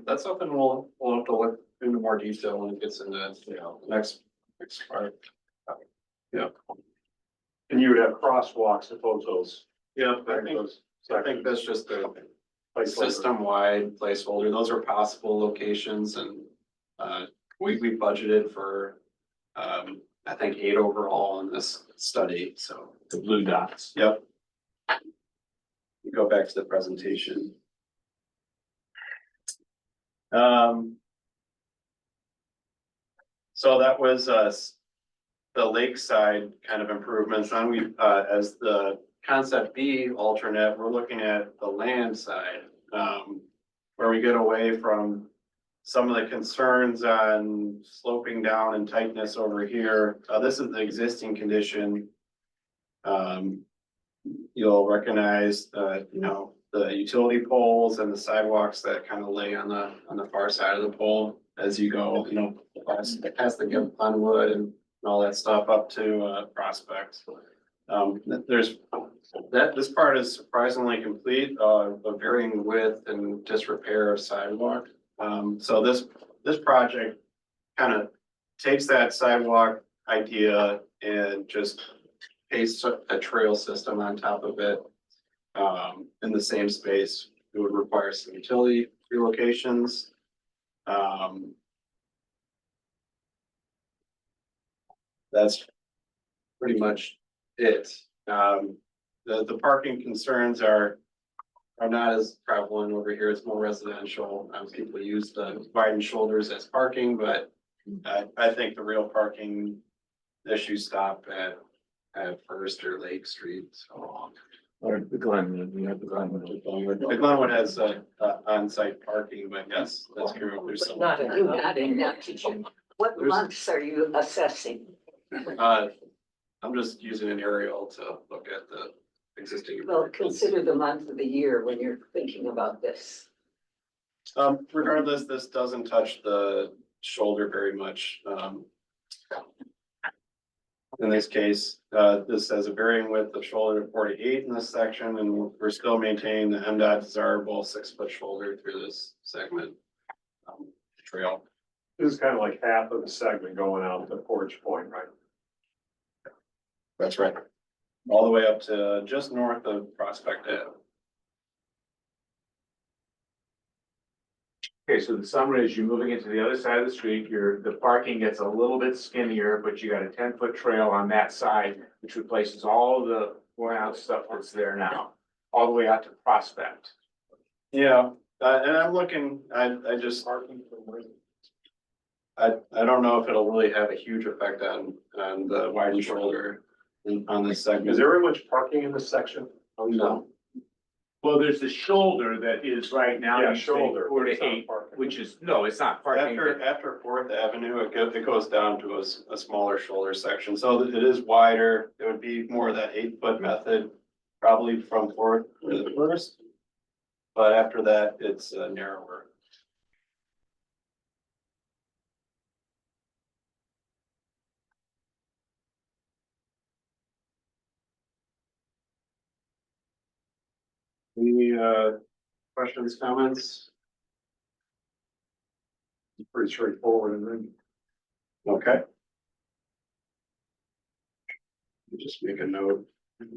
That's something we'll have to look into more detail when it gets into, next part. Yeah.
And you would have crosswalks at both those.
Yeah, I think that's just a system-wide placeholder. Those are possible locations and, we budgeted for, I think 8 overall in this study, so.
The blue dots.
Yep. Go back to the presentation. So that was, the lakeside kind of improvements. And we, as the concept B alternate, we're looking at the land side, where we get away from some of the concerns on sloping down and tightness over here. This is the existing condition. You'll recognize, you know, the utility poles and the sidewalks that kind of lay on the far side of the pole as you go, you know, past the Glenwood and all that stuff up to Prospect. There's this part is surprisingly complete, of varying width and disrepair of sidewalk. So this project kind of takes that sidewalk idea and just pastes a trail system on top of it. In the same space, it would require some utility relocations. That's pretty much it. The parking concerns are not as prevalent over here. It's more residential. People use the widened shoulders as parking, but I think the real parking issues stop at First or Lake Street, so.
Or the Glenwood, you have the Glenwood.
The Glenwood has on-site parking, but yes, that's true. There's some.
Not did you? What months are you assessing?
I'm just using an aerial to look at the existing.
Well, consider the month of the year when you're thinking about this.
Regardless, this doesn't touch the shoulder very much. In this case, this has a varying width of shoulder of 48 in this section, and we're still maintaining the MDOT desirable 6-foot shoulder through this segment trail.
This is kind of like half of the segment going out to Portage Point, right?
That's right. All the way up to just north of Prospect Ave.
Okay, so the summary is you're moving into the other side of the street, the parking gets a little bit skinnier, but you got a 10-foot trail on that side, which replaces all the worn out stuff that's there now, all the way out to Prospect.
Yeah, and I'm looking, I don't know if it'll really have a huge effect on the widened shoulder on this segment.
Is there very much parking in this section?
No.
Well, there's the shoulder that is right now.
Yeah,
you say
shoulder.
4 to
It's not
8,
parking.
which is, no, it's not parking.
After 4th Avenue, it goes down to a smaller shoulder section, so it is wider. It would be more of that 8-foot method, probably from 4th to the 1st. But after that, it's narrower. Any questions, comments?
Pretty straightforward, and then
Okay. Just make a note. Okay.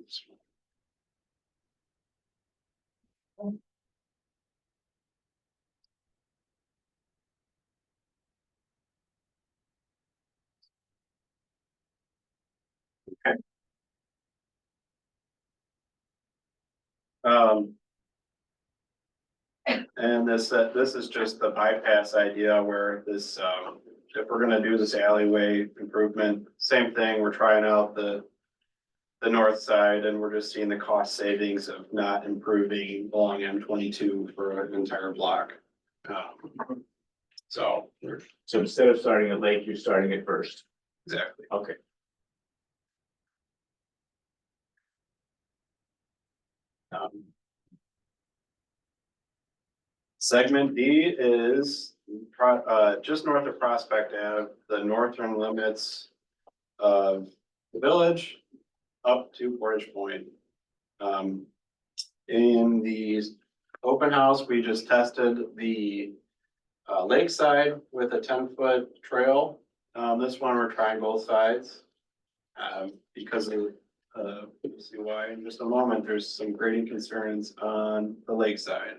And this is just the bypass idea where this, if we're gonna do this alleyway improvement, same thing, we're trying out the north side and we're just seeing the cost savings of not improving along M22 for an entire block. So.
So instead of starting at Lake, you're starting at First.
Exactly.
Okay.
Segment D is just north of Prospect Ave, the northern limits of the village up to Portage Point. In the open house, we just tested the lakeside with a 10-foot trail. This one, we're trying both sides because of We'll see why in just a moment. There's some grading concerns on the lakeside.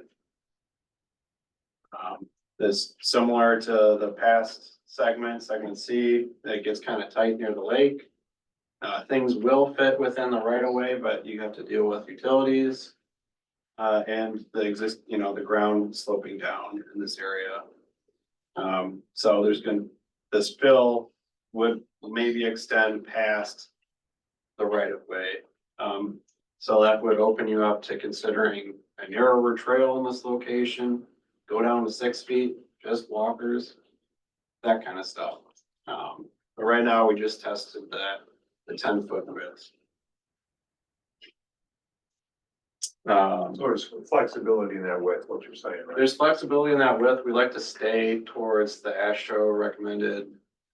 This similar to the past segment C, that gets kind of tight near the lake. Things will fit within the right of way, but you have to deal with utilities. And the ground sloping down in this area. So this fill would maybe extend past the right of way. So that would open you up to considering a narrower trail in this location, go down to 6 feet, just walkers, that kind of stuff. But right now, we just tested the 10-foot width.
So there's flexibility in that width, what you're saying, right?
There's flexibility in that width. We like to stay towards the ASHTO recommended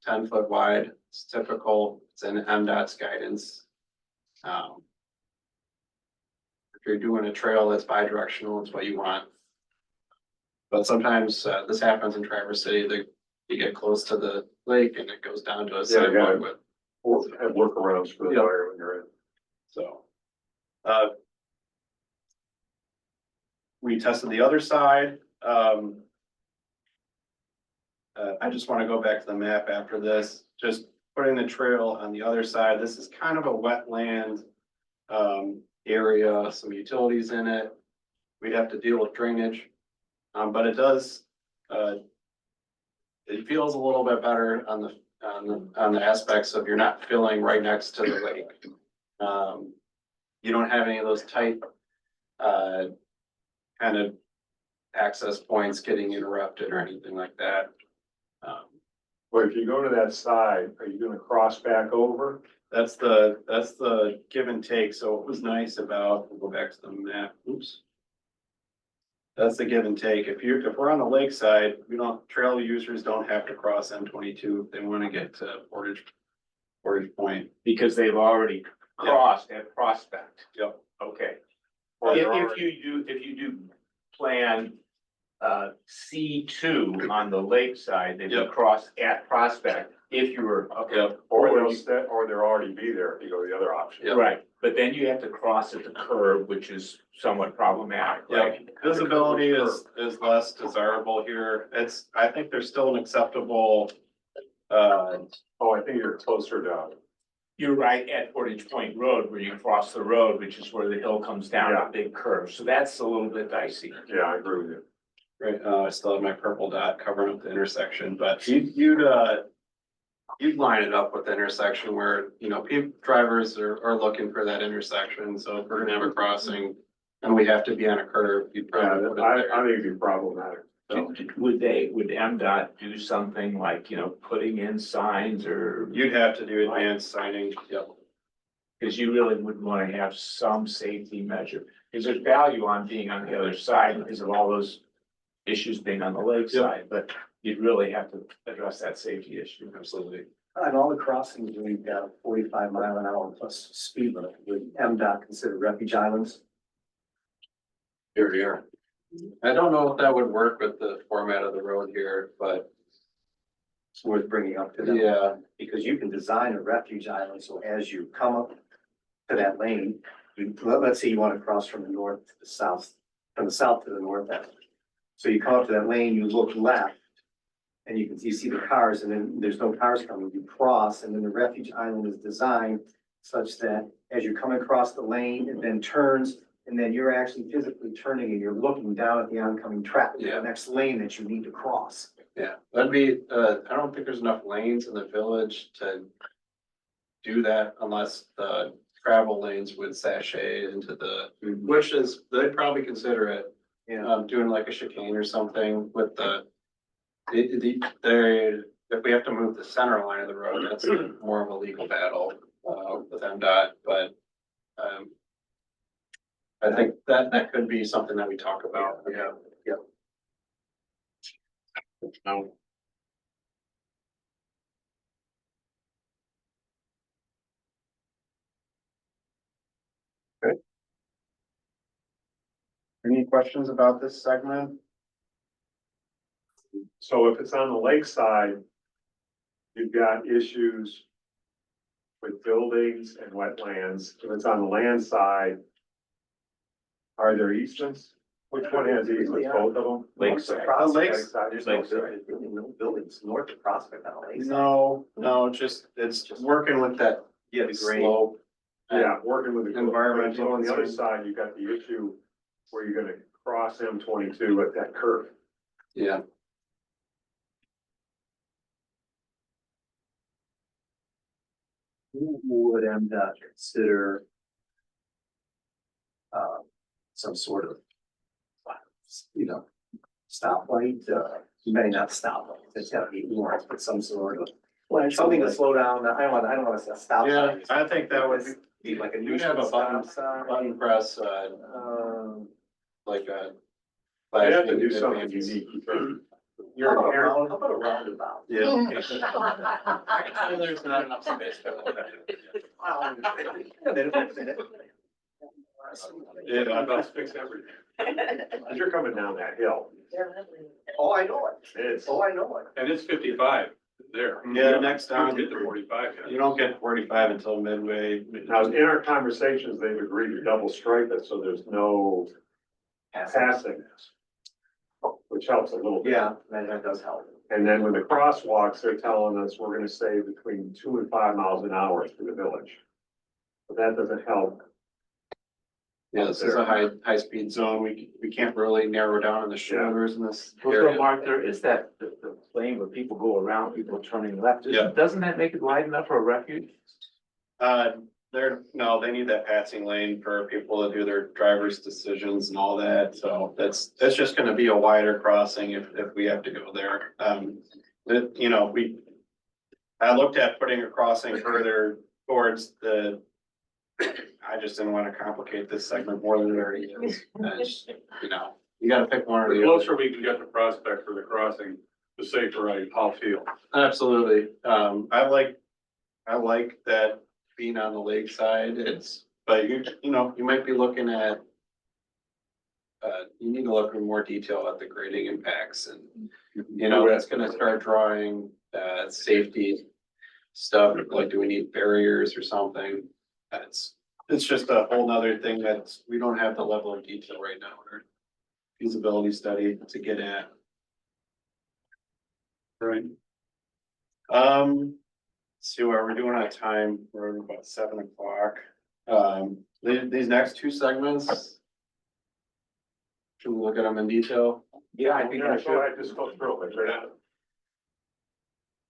10-foot wide. It's typical. It's in MDOT's guidance. If you're doing a trail that's bi-directional, it's what you want. But sometimes this happens in Traverse City. You get close to the lake and it goes down to a sidewalk width.
Have workarounds for the fire when you're in.
So. We tested the other side. I just want to go back to the map after this, just putting the trail on the other side. This is kind of a wetland area, some utilities in it. We'd have to deal with drainage. But it does, it feels a little bit better on the aspects of you're not filling right next to the lake. You don't have any of those tight kind of access points getting interrupted or anything like that.
But if you go to that side, are you gonna cross back over?
That's the give and take. So it was nice about, we'll go back to the map, oops. That's the give and take. If we're on the lakeside, trail users don't have to cross M22 if they want to get to Portage Point.
Because they've already crossed at Prospect.
Yep.
Okay.
Or they're
If you do plan C2 on the lakeside, then you
Yep.
cross at Prospect if you were, okay.
Yep.
Or they'll already be there if you go the other option.
Yep.
Right, but then you have to cross at the curb, which is somewhat problematic, right?
Visibility is less desirable here. I think there's still an acceptable,
Oh, I think you're closer down.
You're right at Portage Point Road where you cross the road, which is where the hill comes down a big curve. So that's a little bit dicey.
Yeah, I agree with you.
right, I still have my purple dot covering up the intersection, but you'd line it up with the intersection where, drivers are looking for that intersection. So if we're gonna have a crossing and we have to be on a curve, you'd probably put it
I
there.
think it'd be problematic. So,
Would MDOT do something like, putting in signs or?
You'd have to do advanced signage, yep.
Because you really would want to have some safety measure, because there's value on being on the other side because of all those issues being on the lakeside, but you'd really have to address that safety issue.
Absolutely.
On all the crossings, we've got a 45-mile-an-hour plus speed limit. Would MDOT consider refuge islands?
Here. I don't know if that would work with the format of the road here, but
It's worth bringing up to them.
yeah,
Because you can design a refuge island, so as you come up to that lane, let's say you want to cross from the north to the south, from the south to the north end. So you come up to that lane, you look left, and you see the cars, and then there's no cars coming, you cross, and then the refuge island is designed such that as you're coming across the lane, it then turns, and then you're actually physically turning and you're looking down at the oncoming traffic,
Yeah.
the next lane that you need to cross.
yeah, that'd be, I don't think there's enough lanes in the village to do that unless the travel lanes would sashay into which is, they'd probably consider it. Doing like a chicane or something with if we have to move the center line of the road, that's more of a legal battle, with MDOT, but, I think that could be something that we talk about. Yeah. No. Okay. Any questions about this segment?
so if it's on the lakeside, you've got issues with buildings and wetlands. If it's on the land side, are there easements? Which one has easements? Both of them?
Lakeside.
Prospect,
There's
there's really no buildings north of Prospect on the lakeside.
No, it's just working with that
Yeah, the grade.
slope.
Yeah, working with the.
Environmental
On the other
concern.
side, you've got the issue where you're gonna cross M22 at that curve.
Yeah,
Who would consider some sort of, stoplight, maybe not stoplight, it's gotta be orange, but some sort of, something to slow down, I don't wanna say a stop
yeah,
sign.
I think that would
Be like a
you
new
have a
stop sign.
button press, like a.
You have to do
flashing
something
advance.
unique.
How
You're
about a
inherent,
round- how about a roundabout?
Yeah.
There's not enough space.
Yeah,
I'm about to fix everything. Cause you're coming down that hill.
Oh, I know it,
It's,
oh, I know it.
And it's 55 there.
Yeah, next
You don't
time,
get to 45 yet.
you don't get 45 until midway.
now in our conversations, they've agreed to double stripe it, so there's no passing. Which helps a little bit.
Yeah, that does help.
And then with the crosswalks, they're telling us we're gonna save between 2 and 5 miles an hour through the village. But that doesn't help.
Yeah, this is a high speed zone. We can't really narrow down on the shoulders in this
So
area.
Mark, there is that, the lane where people go around, people turning left.
Yeah.
Doesn't that make it wide enough for a refuge?
No, they need that passing lane for people to do their driver's decisions and all that, so that's just gonna be a wider crossing if we have to go there. I looked at putting a crossing further towards I just didn't wanna complicate this segment more than it already is. You gotta pick one or
The
the other.
closer we can get to Prospect for the crossing, the safer I'll feel.
Absolutely. I like that being on the lakeside, but you might be looking at. You need to look in more detail at the grading impacts and, that's gonna start drawing, safety stuff, like, do we need barriers or something? It's just a whole nother thing we don't have the level of detail right now in our feasibility study to get at. Right. See what we're doing on time, we're about 7 o'clock. These next two segments. Should we look at them in detail?
Yeah, I think
Yeah,
we
so
should.
I just go through it, right?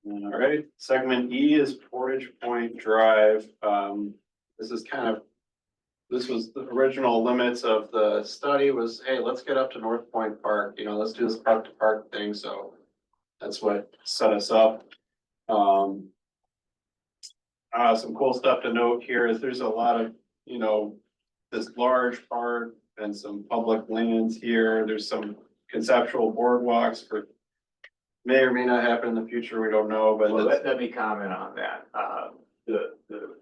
All right, segment E is Portage Point Drive. This is this was the original limits of the study was, hey, let's get up to North Point Park, let's do this park to park thing, so that's what set us up. Some cool stuff to note here is there's a lot of, this large park and some public lands here. There's some conceptual boardwalks for may or may not happen in the future. We don't know, but
Well, let me comment on that. The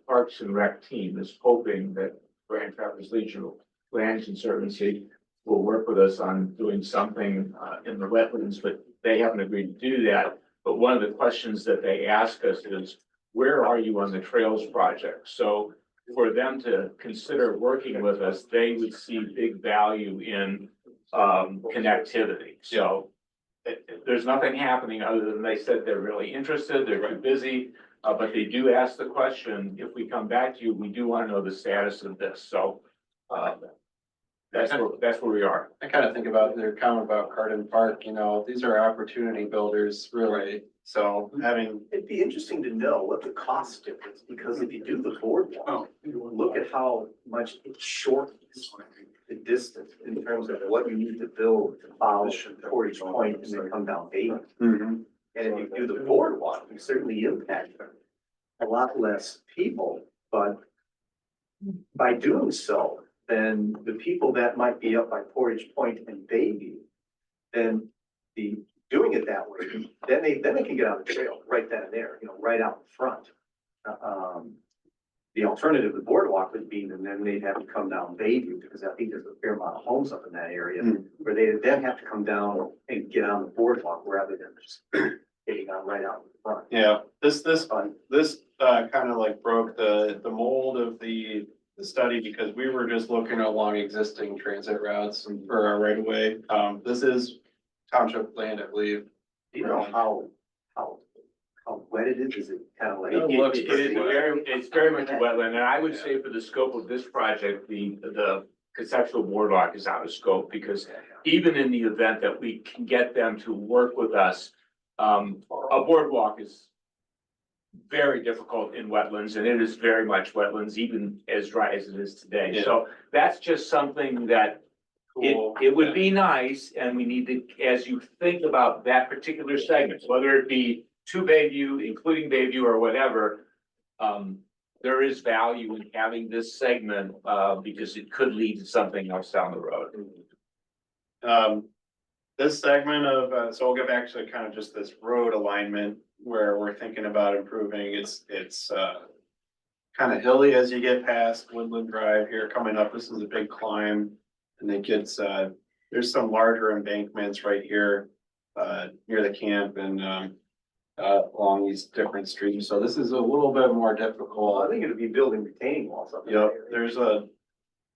Parks and Rec team is hoping that Grand Traverse Regional Land Conservancy will work with us on doing something in the wetlands, but they haven't agreed to do that. But one of the questions that they ask us is, where are you on the trails project? So for them to consider working with us, they would see big value in connectivity. So there's nothing happening other than they said they're really interested, they're too busy. But they do ask the question, if we come back to you, we do want to know the status of this. So that's where we are.
I kind of think about their comment about Carden Park, these are opportunity builders, really. So
It'd be interesting to know what the cost difference, because if you do the boardwalk, look at how much it shortens the distance in terms of what you need to build to follow Portage Point and then come down Bailey. And if you do the boardwalk, you certainly impact a lot less people, but by doing so, then the people that might be up by Portage Point and Baby, then doing it that way, then they can get on the trail right then and there, right out in front. The alternative, the boardwalk would be, and then they'd have to come down Bayview, because I think there's a fair amount of homes up in that area, where they then have to come down and get on the boardwalk rather than just getting right out front.
Yeah, this kind of like broke the mold of the study because we were just looking along existing transit routes for our right of way. This is township land, I believe.
Do you know how wet it is? Is it kind of like?
It
looks
is
pretty wet.
it's very much a wetland, and I would say for the scope of this project, the conceptual boardwalk is out of scope, because even in the event that we can get them to work with us, a boardwalk is very difficult in wetlands, and it is very much wetlands, even as dry as it is today.
Yeah.
So that's just something that
Cool.
it would be nice, and we need to, as you think about that particular segment, whether it be to Bayview, including Bayview or whatever, there is value in having this segment, because it could lead to something else down the road.
This segment of, so we'll get back to kind of just this road alignment where we're thinking about improving. It's kind of hilly as you get past Woodland Drive here coming up. This is a big climb. And it gets, there's some larger embankments right here, near the camp and, along these different streams. So this is a little bit more
Well, I
difficult.
think it'd be building retaining walls up
Yep,
there.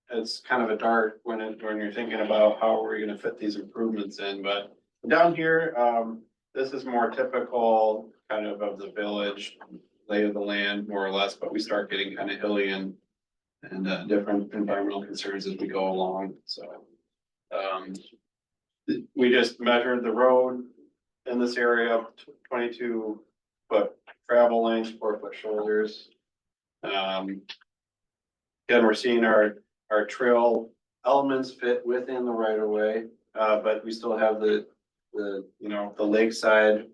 it's kind of a dart when you're thinking about how are we gonna fit these improvements in, but down here, this is more typical kind of the village lay of the land, more or less, but we start getting kind of hilly and different environmental concerns as we go along, so. We just measured the road in this area, 22-foot travel length, 4-foot shoulders. Again, we're seeing our trail elements fit within the right of way, but we still have the lakeside.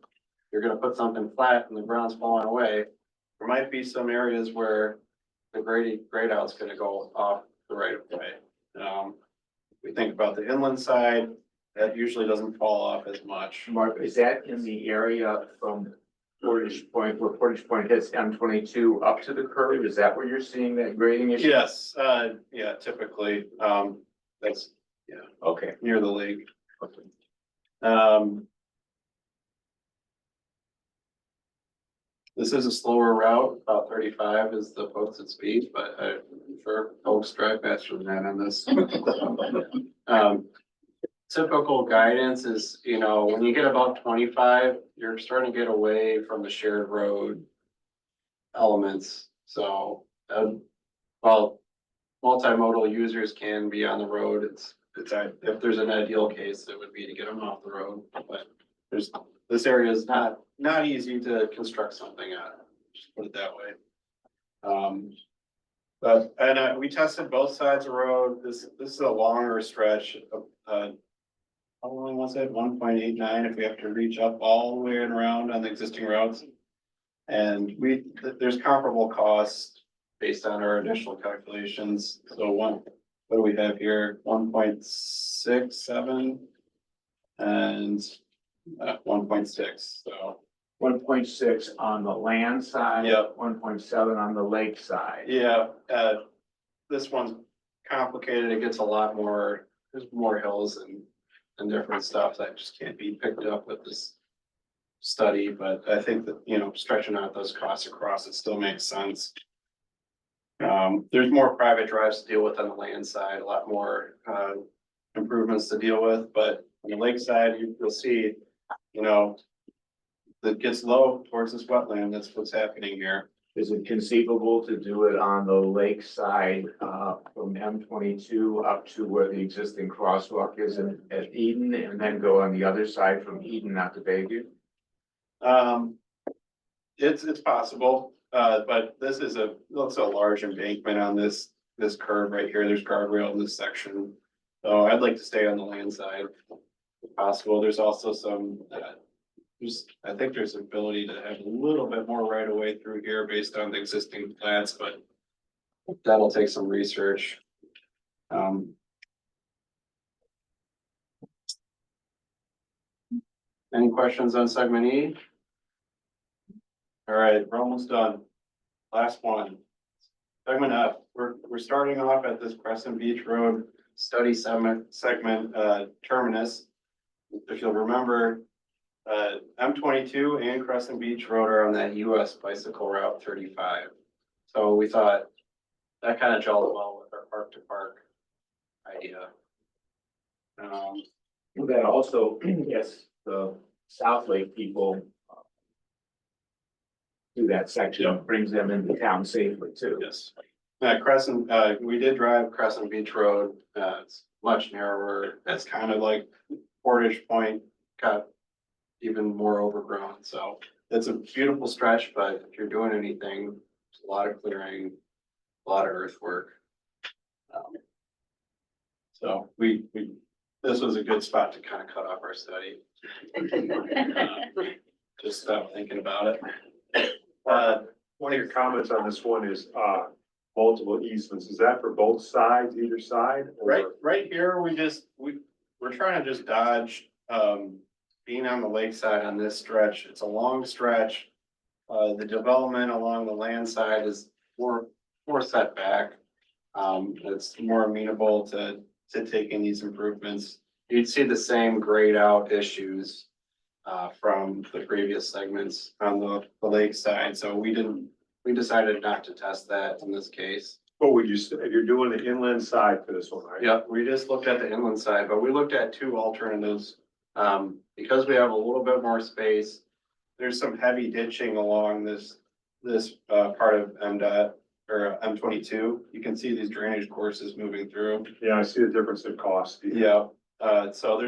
You're gonna put something flat and the ground's falling away. There might be some areas where the grade out's gonna go off the right of way. We think about the inland side, that usually doesn't fall off as much.
Mark, is that in the area from Portage Point, where Portage Point hits M22 up to the curve? Is that where you're seeing that grading issue?
Yes, yeah, typically, that's
Okay.
near the lake.
Okay.
This is a slower route, about 35 is the posted speed, but I'm sure folks drive faster than that on this. Typical guidance is, when you get about 25, you're starting to get away from the shared road elements. So, while multimodal users can be on the road, if there's an ideal case, it would be to get them off the road, but this area is not easy to construct something out, just put it that way. We tested both sides of the road. This is a longer stretch of, how long was it? 1.89 if we have to reach up all the way and around on the existing routes. And there's comparable costs based on our initial calculations. So what do we have here? 1.67 and 1.6, so.
1.6 on the land side.
Yep.
1.7 on the lake side.
Yeah, this one's complicated. It gets a lot more, there's more hills and different stuff that just can't be picked up with this study, but I think that, stretching out those costs across, it still makes sense. There's more private drives to deal with on the land side, a lot more, improvements to deal with, but on the lake side, you'll see, that gets low towards this wetland. That's what's happening here.
Is it conceivable to do it on the lake side, from M22 up to where the existing crosswalk is at Eden, and then go on the other side from Eden out to Bayview?
It's possible, but this is looks a large embankment on this curve right here. There's guardrail in this section. So I'd like to stay on the land side if possible. There's also some, I think there's ability to have a little bit more right of way through here based on the existing plants, but that'll take some research. Any questions on segment E? All right, we're almost done. Last one. Segment F, we're starting off at this Crescent Beach Road study segment terminus. If you'll remember, M22 and Crescent Beach Road are on that US bicycle route 35. So we thought that kind of gelled well with our park to park idea.
That also, yes, the South Lake people do that section, brings them into town safely too.
Yes. Crescent, we did drive Crescent Beach Road. It's much narrower. It's kind of like Portage Point, got even more overgrown. So it's a beautiful stretch, but if you're doing anything, there's a lot of clearing, a lot of earthwork. So this was a good spot to kind of cut off our study. Just stop thinking about it.
One of your comments on this one is, multiple easements. Is that for both sides, either side? or-
Right here, we're trying to just dodge, being on the lakeside on this stretch. It's a long stretch. The development along the land side is more set back. It's more amenable to taking these improvements. You'd see the same grayed out issues, from the previous segments on the lakeside. So we decided not to test that in this case.
What would you say, if you're doing the inland side for this one, right?
Yep, we just looked at the inland side, but we looked at two alternatives. Because we have a little bit more space, there's some heavy ditching along this part of MDOT or M22. You can see these drainage courses moving through.
Yeah, I see the difference in cost.
Yeah, so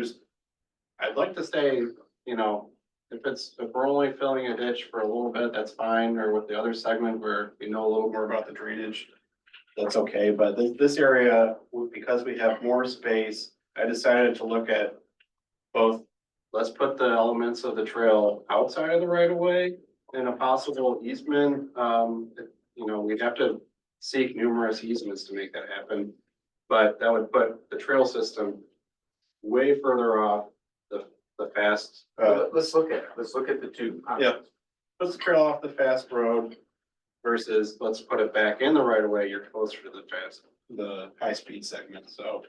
I'd like to say, if we're only filling a ditch for a little bit, that's fine, or with the other segment where we know a little more about the drainage, that's okay, but this area, because we have more space, I decided to look at both. Let's put the elements of the trail outside of the right of way and a possible easement. We'd have to seek numerous easements to make that happen. But that would put the trail system way further off the fast.
Let's look at the two.
Yeah, puts the trail off the fast road versus let's put it back in the right of way. You're closer to the high speed segment. So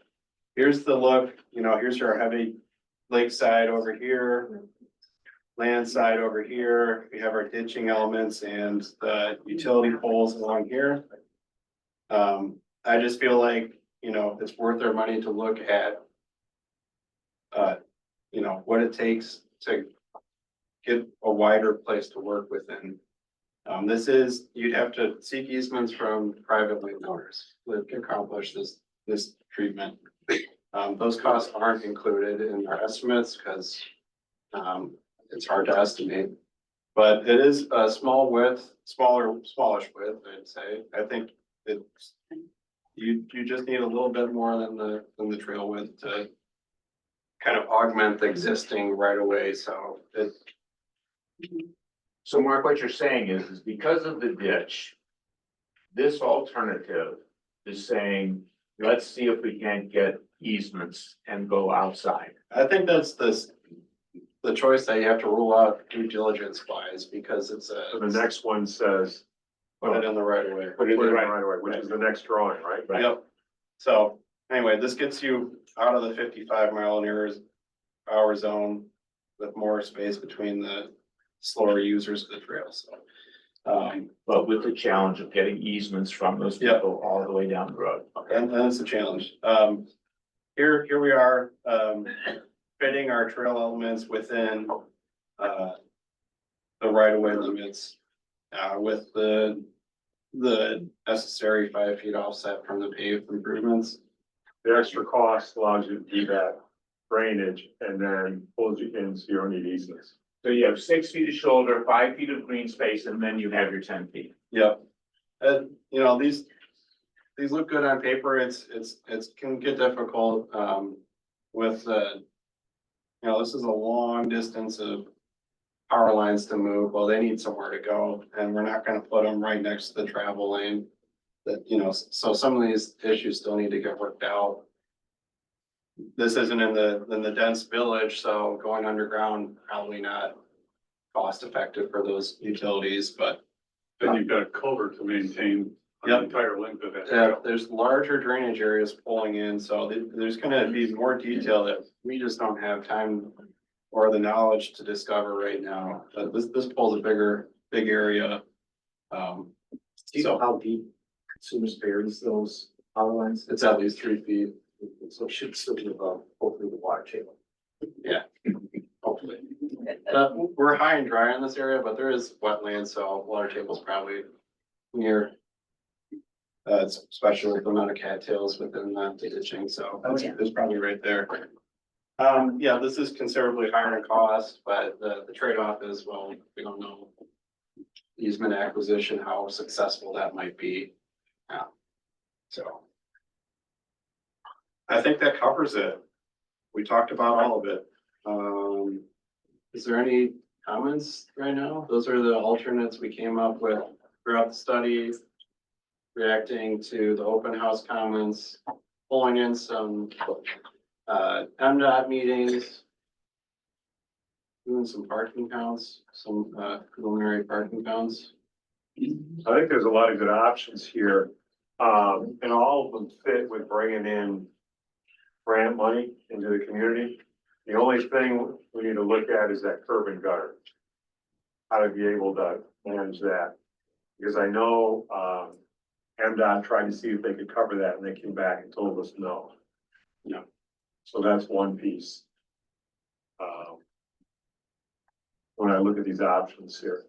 here's the look, here's our heavy lakeside over here, land side over here. We have our ditching elements and the utility poles along here. I just feel like, it's worth our money to look at what it takes to get a wider place to work within. You'd have to seek easements from private landowners to accomplish this treatment. Those costs aren't included in our estimates because it's hard to estimate. But it is a smallish width, I'd say. I think you just need a little bit more than the trail width to kind of augment the existing right of way. So
So Mark, what you're saying is because of the ditch, this alternative is saying, let's see if we can't get easements and go outside.
I think that's the choice that you have to rule out due diligence wise, because it's
So the next one says,
put it in the right of way.
Put it
put it
right.
right away, which is the next drawing, right?
Yep. So anyway, this gets you out of the 55-mile-an-hour zone with more space between the slower users of the trail. So,
But with the challenge of getting easements from those
Yep.
people all the way down the road.
and that's a challenge. Here we are, fitting our trail elements within, the right-of-way limits, with the necessary 5 feet offset from the paved improvements.
The extra cost allows you to do that drainage and then pulls you in so you don't need easements.
So you have 6 feet of shoulder, 5 feet of green space, and then you have your 10 feet.
Yep. These look good on paper. It can get difficult, with, this is a long distance of power lines to move. Well, they need somewhere to go and we're not gonna put them right next to the travel lane. So some of these issues still need to get worked out. This isn't in the dense village, so going underground, probably not cost effective for those utilities, but.
Then you've got a culvert to maintain the
Yep.
entire length of that.
Yeah, there's larger drainage areas pulling in, so there's gonna be more detail that we just don't have time or the knowledge to discover right now. But this pulls a big area.
Do you know how deep consumers buries those power lines?
It's at least 3 feet.
So it should still be above, hopefully the water table.
Yeah, hopefully. We're high and dry in this area, but there is wetland, so water table's probably near. Especially with the amount of cattails within the ditching, so it's probably right there. Yeah, this is considerably higher in cost, but the trade-off is, well, we don't know easement acquisition, how successful that might be. Yeah, so. I think that covers it. We talked about all of it. Is there any comments right now? Those are the alternates we came up with throughout the study. Reacting to the open house comments, pulling in some MDOT meetings. Doing some parking counts, some preliminary parking counts.
I think there's a lot of good options here, and all of them fit with bringing in grant money into the community. The only thing we need to look at is that curb and gutter. How to be able to manage that, because I know, MDOT tried to see if they could cover that and they came back and told us no.
No.
So that's one piece. When I look at these options here.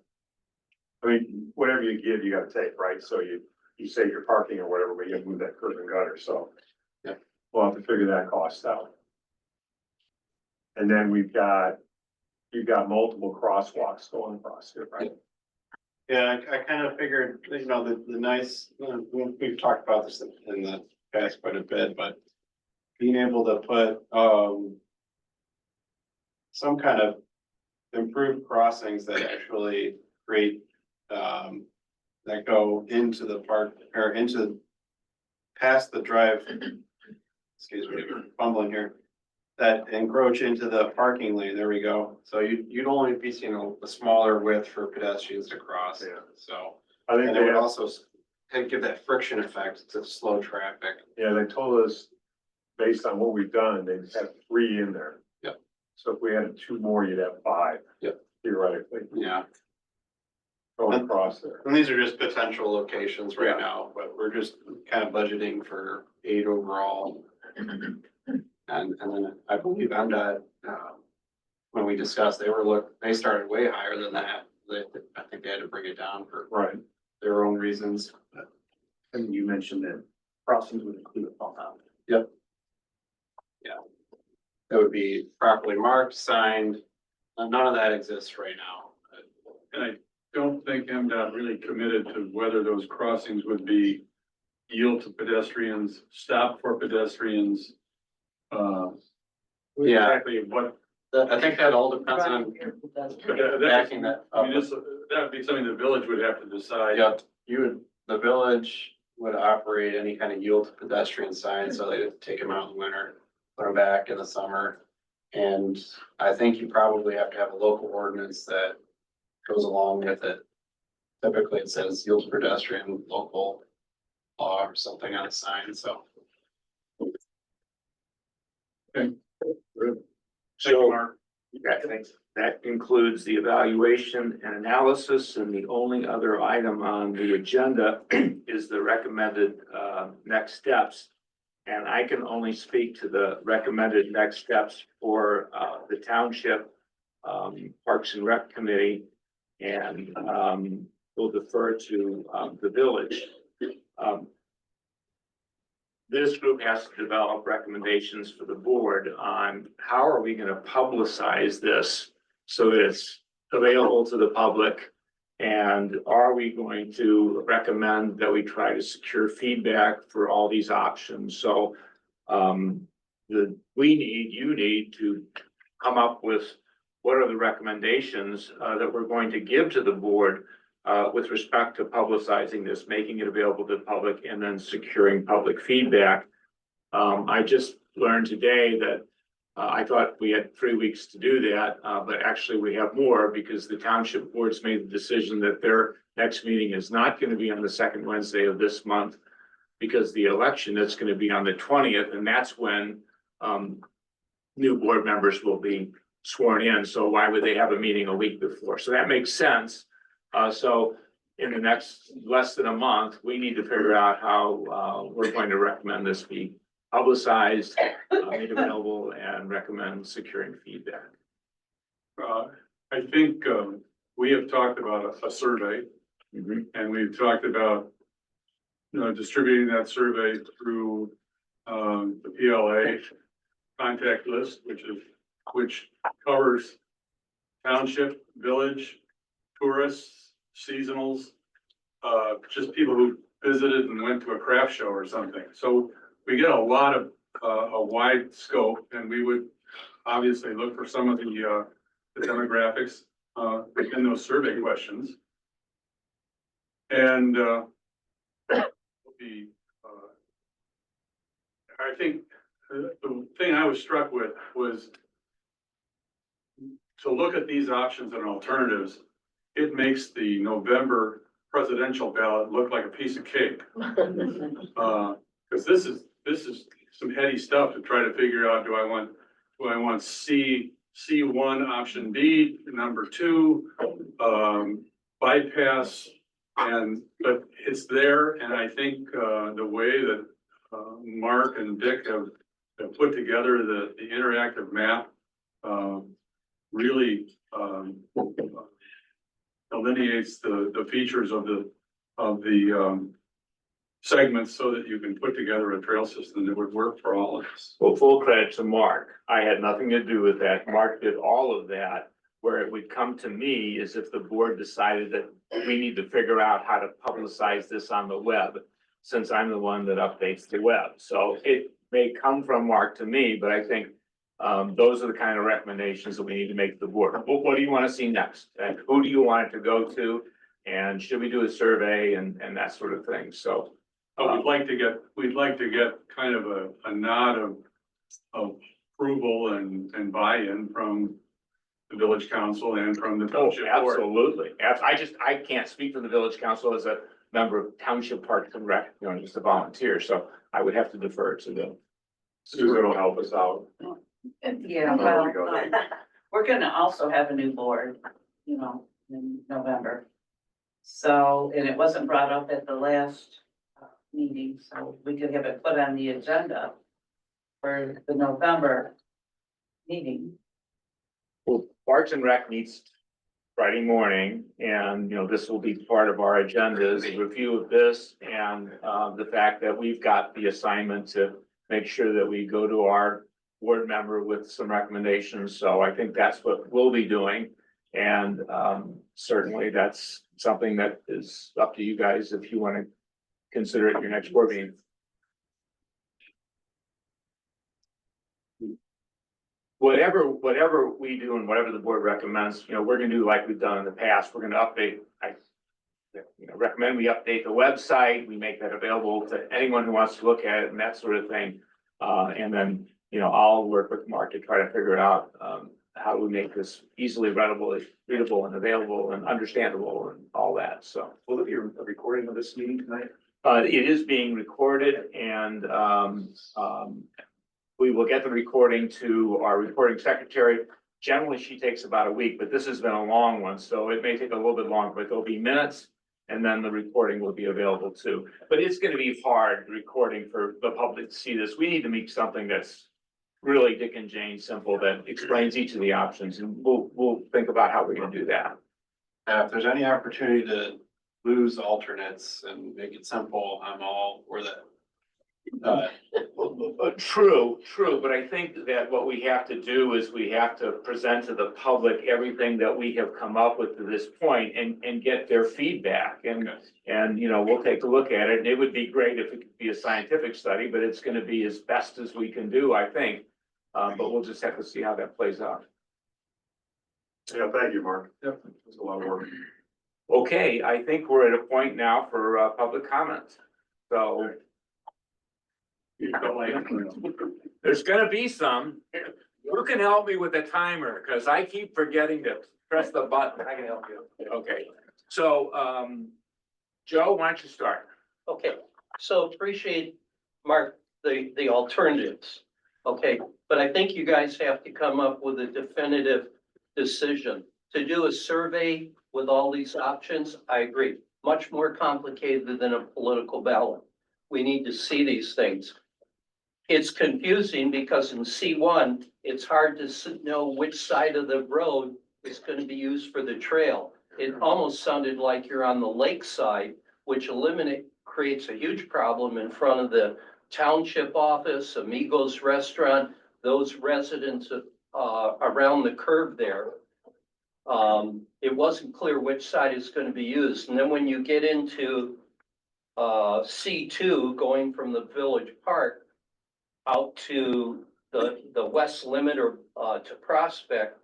I mean, whatever you give, you gotta take, right? So you say you're parking or whatever, but you have to move that curb and gutter, so.
Yeah.
We'll have to figure that cost out. And then you've got multiple crosswalks going across here, right?
Yeah, I kind of figured, you know, the nice, we've talked about this in the past quite a bit, but being able to put, some kind of improved crossings that actually create, that go into the park or past the drive, excuse me, fumbling here, that encroach into the parking lane. There we go. So you'd only be seeing a smaller width for pedestrians to cross.
Yeah.
So,
I think
and it would also give that friction effect to slow traffic.
Yeah, they told us, based on what we've done, they have 3 in there.
Yep.
So if we added 2 more, you'd have 5.
Yep.
Theoretically,
Yeah.
going across there.
And these are just potential locations right
Yeah.
now, but we're just kind of budgeting for 8 overall. And then I believe MDOT, when we discussed, they started way higher than that. I think they had to bring it down for
Right.
their own reasons.
And you mentioned that crossings would include a pump out.
Yep. Yeah. That would be properly marked, signed. None of that exists right now.
And I don't think MDOT really committed to whether those crossings would be yield to pedestrians, stop for pedestrians.
Yeah.
Exactly what.
I think that all depends on backing that up.
That would be something the village would have to decide.
Yep, the village would operate any kind of yield to pedestrian sign, so they'd take them out in the winter, put them back in the summer. And I think you probably have to have a local ordinance that goes along with it. Typically, it says yield to pedestrian, local law or something on a sign, so.
So, yeah, thanks. That concludes the evaluation and analysis, and the only other item on the agenda is the recommended next steps. And I can only speak to the recommended next steps for the Township Parks and Rec Committee, and we'll defer to the village. This group has to develop recommendations for the board on how are we going to publicize this so that it's available to the public, and are we going to recommend that we try to secure feedback for all these options. So you need to come up with what are the recommendations that we're going to give to the board with respect to publicizing this, making it available to the public, and then securing public feedback. I just learned today that I thought we had 3 weeks to do that, but actually we have more, because the township boards made the decision that their next meeting is not going to be on the second Wednesday of this month, because the election is going to be on the 20th, and that's when new board members will be sworn in, so why would they have a meeting a week before? So that makes sense. So in the next less than a month, we need to figure out how, we're going to recommend this be publicized, made available, and recommend securing feedback.
I think, we have talked about a survey, and we've talked about, distributing that survey through, the PLA contact list, which covers township, village, tourists, seasonals, just people who visited and went to a craft show or something. So we get a lot of, a wide scope, and we would obviously look for some of the demographics, within those survey questions. And, I think the thing I was struck with was to look at these options and alternatives. It makes the November presidential ballot look like a piece of cake. Cause this is some heady stuff to try to figure out, do I want C1 option B, number 2, bypass, but it's there, and I think, the way that, Mark and Dick have put together the interactive map, really, delineates the features of the segments so that you can put together a trail system that would work for all of us.
Well, full credit to Mark. I had nothing to do with that. Mark did all of that. Where it would come to me is if the board decided that we need to figure out how to publicize this on the web, since I'm the one that updates the web. So it may come from Mark to me, but I think those are the kind of recommendations that we need to make to the board. What do you want to see next? And who do you want it to go to? And should we do a survey and that sort of thing? So
We'd like to get kind of a nod of approval and buy-in from the village council and from the
oh,
township board.
absolutely. I can't speak for the village council as a member of Township Parks and Rec, just a volunteer, so I would have to defer to them.
Susan will help us out.
Yeah, well, we're gonna also have a new board, in November. So, and it wasn't brought up at the last meeting, so we could have it put on the agenda for the November meeting.
Well, Parks and Rec meets Friday morning, and, this will be part of our agendas, a review of this, and, the fact that we've got the assignment to make sure that we go to our board member with some recommendations, so I think that's what we'll be doing. And, certainly that's something that is up to you guys if you want to consider it your next board meeting. Whatever we do and whatever the board recommends, we're gonna do like we've done in the past. We're gonna update, recommend we update the website. We make that available to anyone who wants to look at it and that sort of thing. And then, I'll work with Mark to try to figure out, how we make this easily readable and available and understandable and all that. So
Will there be a recording of this meeting tonight?
it is being recorded, and we will get the recording to our recording secretary. Generally, she takes about a week, but this has been a long one, so it may take a little bit longer, but there'll be minutes. And then the recording will be available too. But it's gonna be hard recording for the public to see this. We need to make something that's really Dick and Jane simple that explains each of the options, and we'll think about how we're gonna do that.
If there's any opportunity to lose alternates and make it simple, I'm all for that.
True, but I think that what we have to do is we have to present to the public everything that we have come up with to this point and get their feedback. And we'll take a look at it. And it would be great if it could be a scientific study, but it's gonna be as best as we can do, I think. But we'll just have to see how that plays out.
Yeah, thank you, Mark.
Yep.
It's a lot of work.
Okay, I think we're at a point now for public comment. So there's gonna be some. Who can help me with the timer? Cause I keep forgetting to press the button.
I can help you.
Okay, so, Joe, why don't you start?
Okay, so appreciate, Mark, the alternatives. Okay, but I think you guys have to come up with a definitive decision. To do a survey with all these options, I agree, much more complicated than a political ballot. We need to see these things. It's confusing because in C1, it's hard to know which side of the road is going to be used for the trail. It almost sounded like you're on the lakeside, which creates a huge problem in front of the township office, Amigos Restaurant, those residents around the curve there. It wasn't clear which side is going to be used. And then when you get into C2, going from the village park out to the west limit or to Prospect,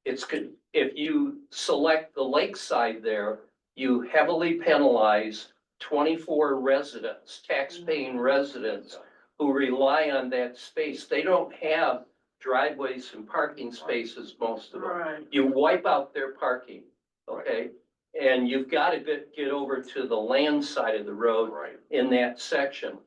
it's good. If you select the lakeside there, you heavily penalize 24 residents, tax-paying residents who rely on that space. They don't have driveways and parking spaces, most of them.
Right.
You wipe out their parking, okay? And you've got to get over to the land side of the road in that section.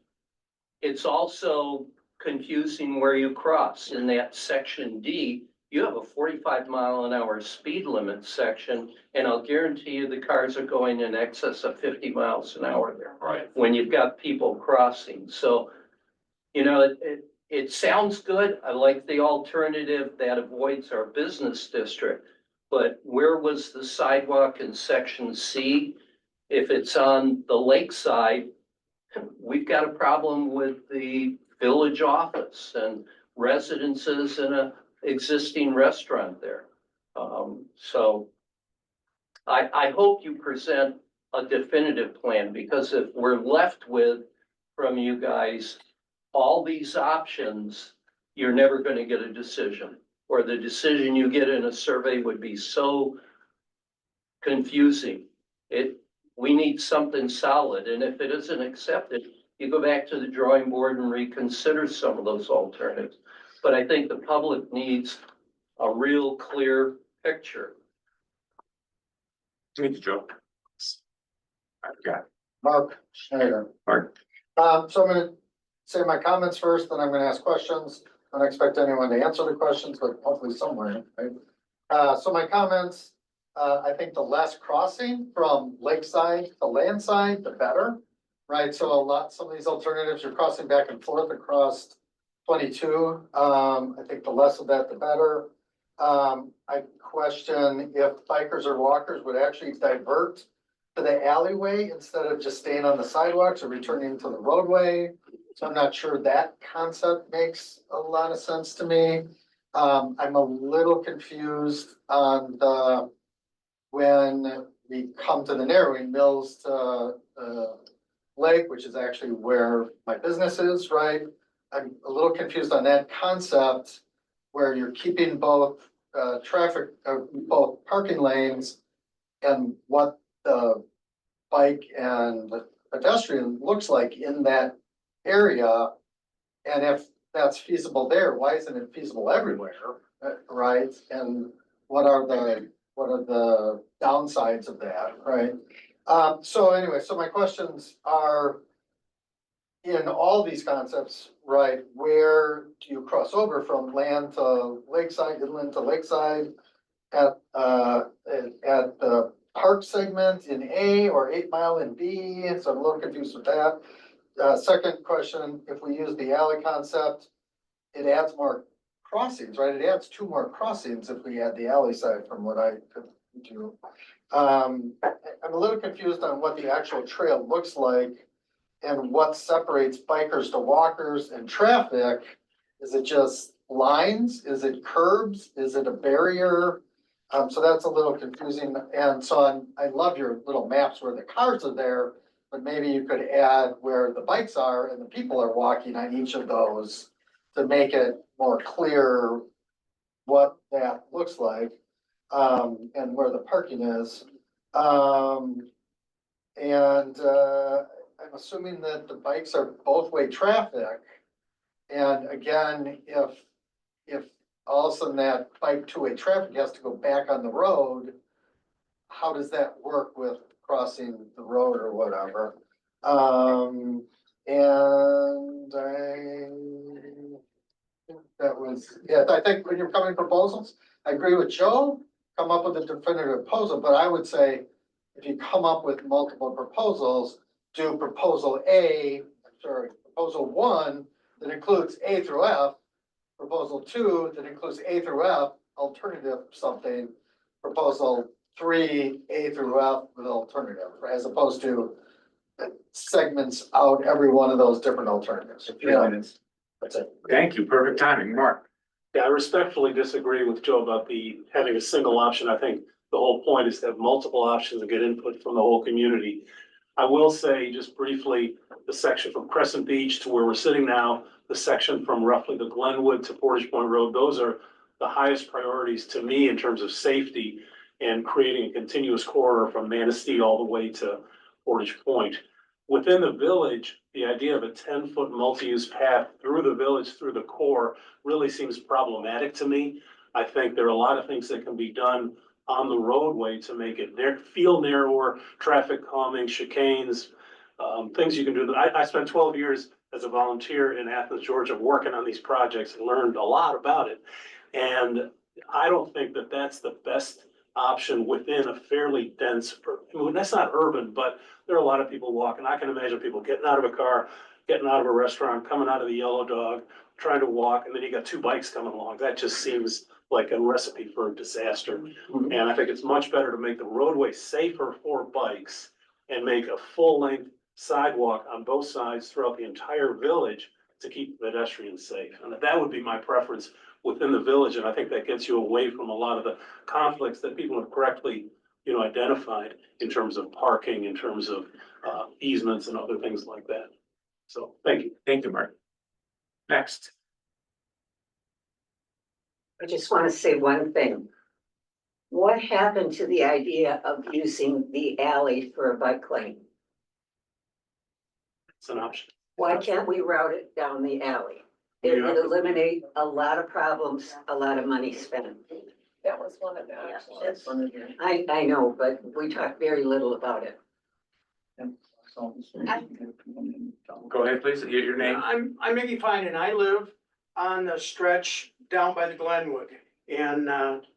It's also confusing where you cross in that section D. You have a 45-mile-an-hour speed limit section, and I'll guarantee you the cars are going in excess of 50 miles an hour there.
Right.
When you've got people crossing. So, you know, it sounds good. I like the alternative that avoids our business district. But where was the sidewalk in section C? If it's on the lakeside, we've got a problem with the village office and residences and a existing restaurant there. So I hope you present a definitive plan, because if we're left with from you guys all these options, you're never going to get a decision, or the decision you get in a survey would be so confusing. We need something solid, and if it isn't accepted, you go back to the drawing board and reconsider some of those alternatives. But I think the public needs a real clear picture.
Thank you, Joe. I forgot.
Mark Schneider.
Mark.
So I'm gonna say my comments first, then I'm gonna ask questions. I don't expect anyone to answer the questions, but hopefully somewhere, right? So my comments, I think the less crossing from lakeside to landside, the better. Right, so some of these alternatives, you're crossing back and forth across 22. I think the less of that, the better. I question if bikers or walkers would actually divert to the alleyway instead of just staying on the sidewalks or returning to the roadway. So I'm not sure that concept makes a lot of sense to me. I'm a little confused on when we come to the narrowing Mills to Lake, which is actually where my business is, right? I'm a little confused on that concept where you're keeping both both parking lanes and what the bike and pedestrian looks like in that area. And if that's feasible there, why isn't it feasible everywhere, right? And what are the downsides of that, right? So anyway, so my questions are, in all these concepts, right, where do you cross over from land to lakeside, inland to lakeside? At the park segment in A or 8 Mile in B, so I'm a little confused with that. Second question, if we use the alley concept, it adds more crossings, right? It adds 2 more crossings if we add the alley side from what I could do. I'm a little confused on what the actual trail looks like and what separates bikers to walkers and traffic. Is it just lines? Is it curbs? Is it a barrier? So that's a little confusing. And so I love your little maps where the cars are there, but maybe you could add where the bikes are and the people are walking on each of those to make it more clear what that looks like, and where the parking is. I'm assuming that the bikes are both-way traffic. And again, if all of a sudden that bike two-way traffic has to go back on the road, how does that work with crossing the road or whatever? And that was, yeah, I think when you're coming proposals, I agree with Joe, come up with a definitive proposal, but I would say if you come up with multiple proposals, do proposal proposal one that includes A through F, proposal two that includes A through F, alternative something, proposal three, A through F with alternative, as opposed to segments out every one of those different alternatives.
3 minutes.
That's it.
Thank you, perfect timing, Mark.
Yeah, I respectfully disagree with Joe about having a single option. I think the whole point is to have multiple options and get input from the whole community. I will say just briefly, the section from Crescent Beach to where we're sitting now, the section from roughly the Glenwood to Portage Point Road, those are the highest priorities to me in terms of safety and creating a continuous corridor from Manistee all the way to Portage Point. Within the village, the idea of a 10-foot multi-use path through the village, through the core, really seems problematic to me. I think there are a lot of things that can be done on the roadway to make it feel narrower, traffic calming, chicanes, things you can do. I spent 12 years as a volunteer in Athens, Georgia, working on these projects and learned a lot about it. And I don't think that that's the best option within a fairly dense, that's not urban, but there are a lot of people walking. I can imagine people getting out of a car, getting out of a restaurant, coming out of the Yellow Dog, trying to walk, and then you got two bikes coming along. That just seems like a recipe for a disaster. And I think it's much better to make the roadway safer for bikes and make a full-length sidewalk on both sides throughout the entire village to keep pedestrians safe. And that would be my preference within the village. And I think that gets you away from a lot of the conflicts that people have correctly, identified in terms of parking, in terms of easements and other things like that. So, thank you.
Thank you, Mark. Next.
I just want to say one thing. What happened to the idea of using the alley for a bike lane?
It's an option.
Why can't we route it down the alley? It would eliminate a lot of problems, a lot of money spent.
That was one of the options.
I know, but we talked very little about it.
Go ahead, please. Your name.
I'm Mickey Fine and I live on the stretch down by the Glenwood. And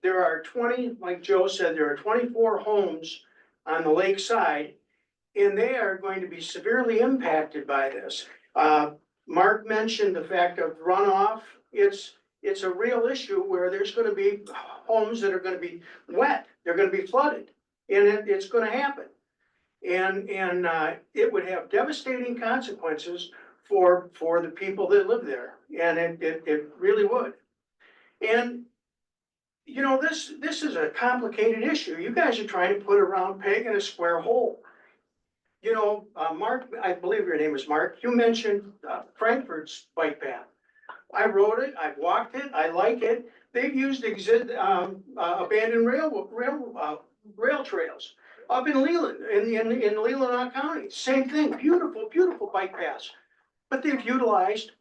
there are 20, like Joe said, there are 24 homes on the lake side. And they are going to be severely impacted by this. Mark mentioned the fact of runoff. It's a real issue where there's gonna be homes that are gonna be wet. They're gonna be flooded. And it's gonna happen. And it would have devastating consequences for the people that live there. And it really would. And this is a complicated issue. You guys are trying to put a round peg in a square hole. Mark, I believe your name is Mark, you mentioned Frankfurt's bike path. I rode it, I've walked it, I like it. They've used abandoned rail trails up in Leland, in Leelanau County. Same thing, beautiful, beautiful bike paths. But they've utilized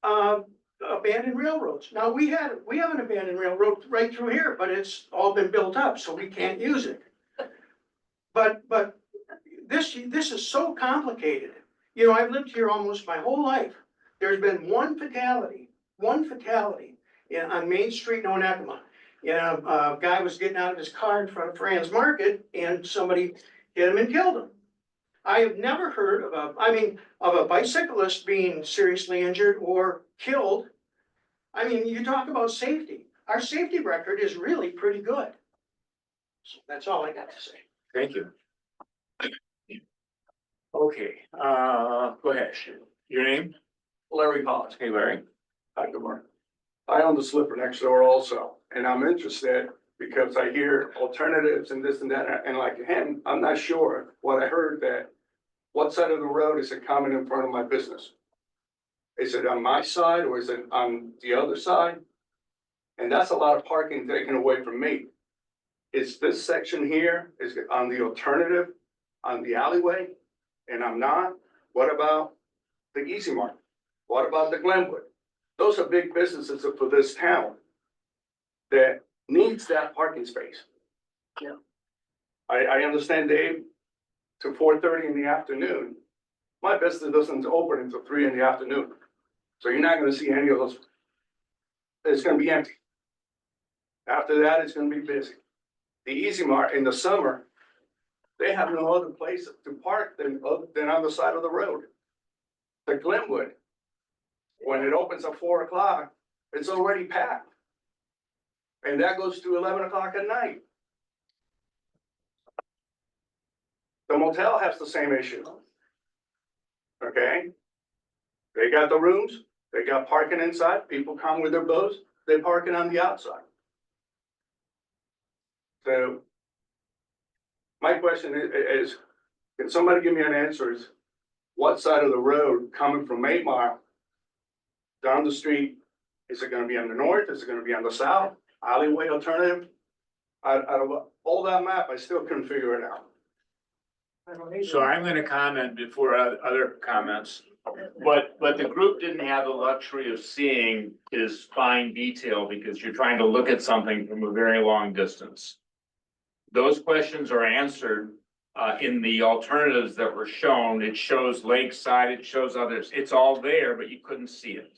abandoned railroads. Now, we have an abandoned railroad right through here, but it's all been built up, so we can't use it. But this is so complicated. I've lived here almost my whole life. There's been one fatality on Main Street in Onekama. A guy was getting out of his car in front of Fran's Market and somebody hit him and killed him. I have never heard of a bicyclist being seriously injured or killed. You talk about safety. Our safety record is really pretty good. So that's all I got to say.
Thank you. Okay, go ahead. Your name?
Larry Hollis.
Hey, Larry.
Hi, good morning. I own the slipper next door also, and I'm interested because I hear alternatives and this and that, and like him, I'm not sure what I heard that, what side of the road is it coming in front of my business? Is it on my side or is it on the other side? And that's a lot of parking taken away from me. Is this section here, is it on the alternative, on the alleyway? And I'm not. What about the Easy Mart? What about the Glenwood? Those are big businesses for this town that needs that parking space.
Yeah.
I understand, Dave, to 4:30 in the afternoon. My business doesn't open until 3 in the afternoon. So you're not gonna see any of those
it's gonna be empty. After that, it's gonna be busy. The Easy Mart in the summer, they have no other place to park than on the side of the road. The Glenwood, when it opens at 4 o'clock, it's already packed. And that goes to 11 o'clock at night. The motel has the same issue. Okay? They got the rooms, they got parking inside, people come with their boats, they're parking on the outside. So my question is, can somebody give me an answer is, what side of the road coming from 8 Mile down the street, is it gonna be on the north, is it gonna be on the south, alleyway alternative? Out of all that map, I still couldn't figure it out.
So I'm gonna comment before other comments. But the group didn't have the luxury of seeing his fine detail because you're trying to look at something from a very long distance. Those questions are answered in the alternatives that were shown. It shows Lakeside, it shows others. It's all there, but you couldn't see it.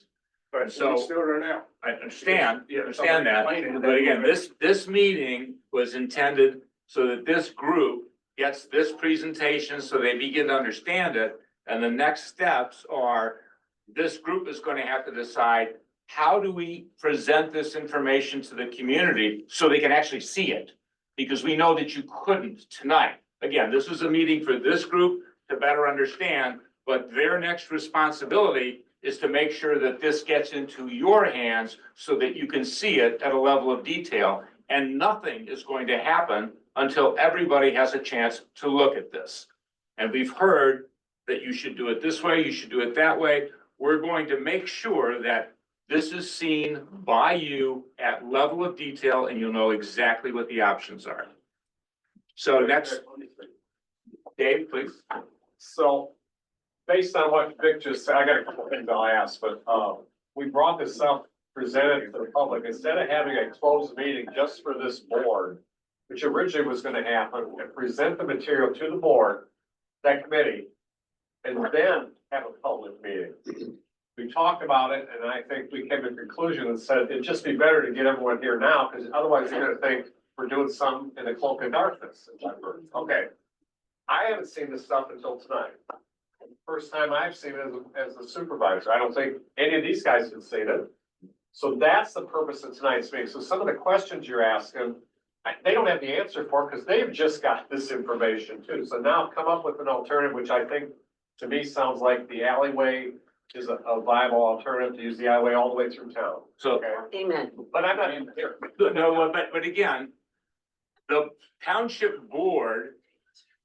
But
So-
it's still there now.
I understand,
Yeah,
understand that,
somebody explain it.
but again, this meeting was intended so that this group gets this presentation, so they begin to understand it. And the next steps are, this group is gonna have to decide, how do we present this information to the community so they can actually see it? Because we know that you couldn't tonight. Again, this was a meeting for this group to better understand, but their next responsibility is to make sure that this gets into your hands so that you can see it at a level of detail. And nothing is going to happen until everybody has a chance to look at this. And we've heard that you should do it this way, you should do it that way. We're going to make sure that this is seen by you at level of detail and you'll know exactly what the options are. So next, Dave, please.
So, based on what Vic just said, I got a couple things I'll ask, but, we brought this up, presented to the public, instead of having a closed meeting just for this board, which originally was gonna happen, and present the material to the board, that committee, and then have a public meeting. We talked about it, and I think we came to a conclusion and said, it'd just be better to get everyone here now, because otherwise they're gonna think we're doing some in the cloak of darkness. Okay, I haven't seen this stuff until tonight. First time I've seen it as a supervisor. I don't think any of these guys have seen it. So that's the purpose of tonight's meeting. So some of the questions you're asking, they don't have the answer for because they've just got this information too. So now come up with an alternative, which I think to me sounds like the alleyway is a viable alternative to use the alleyway all the way through town.
So,
Okay,
Amen.
but I'm not even here.
no, but again, the township board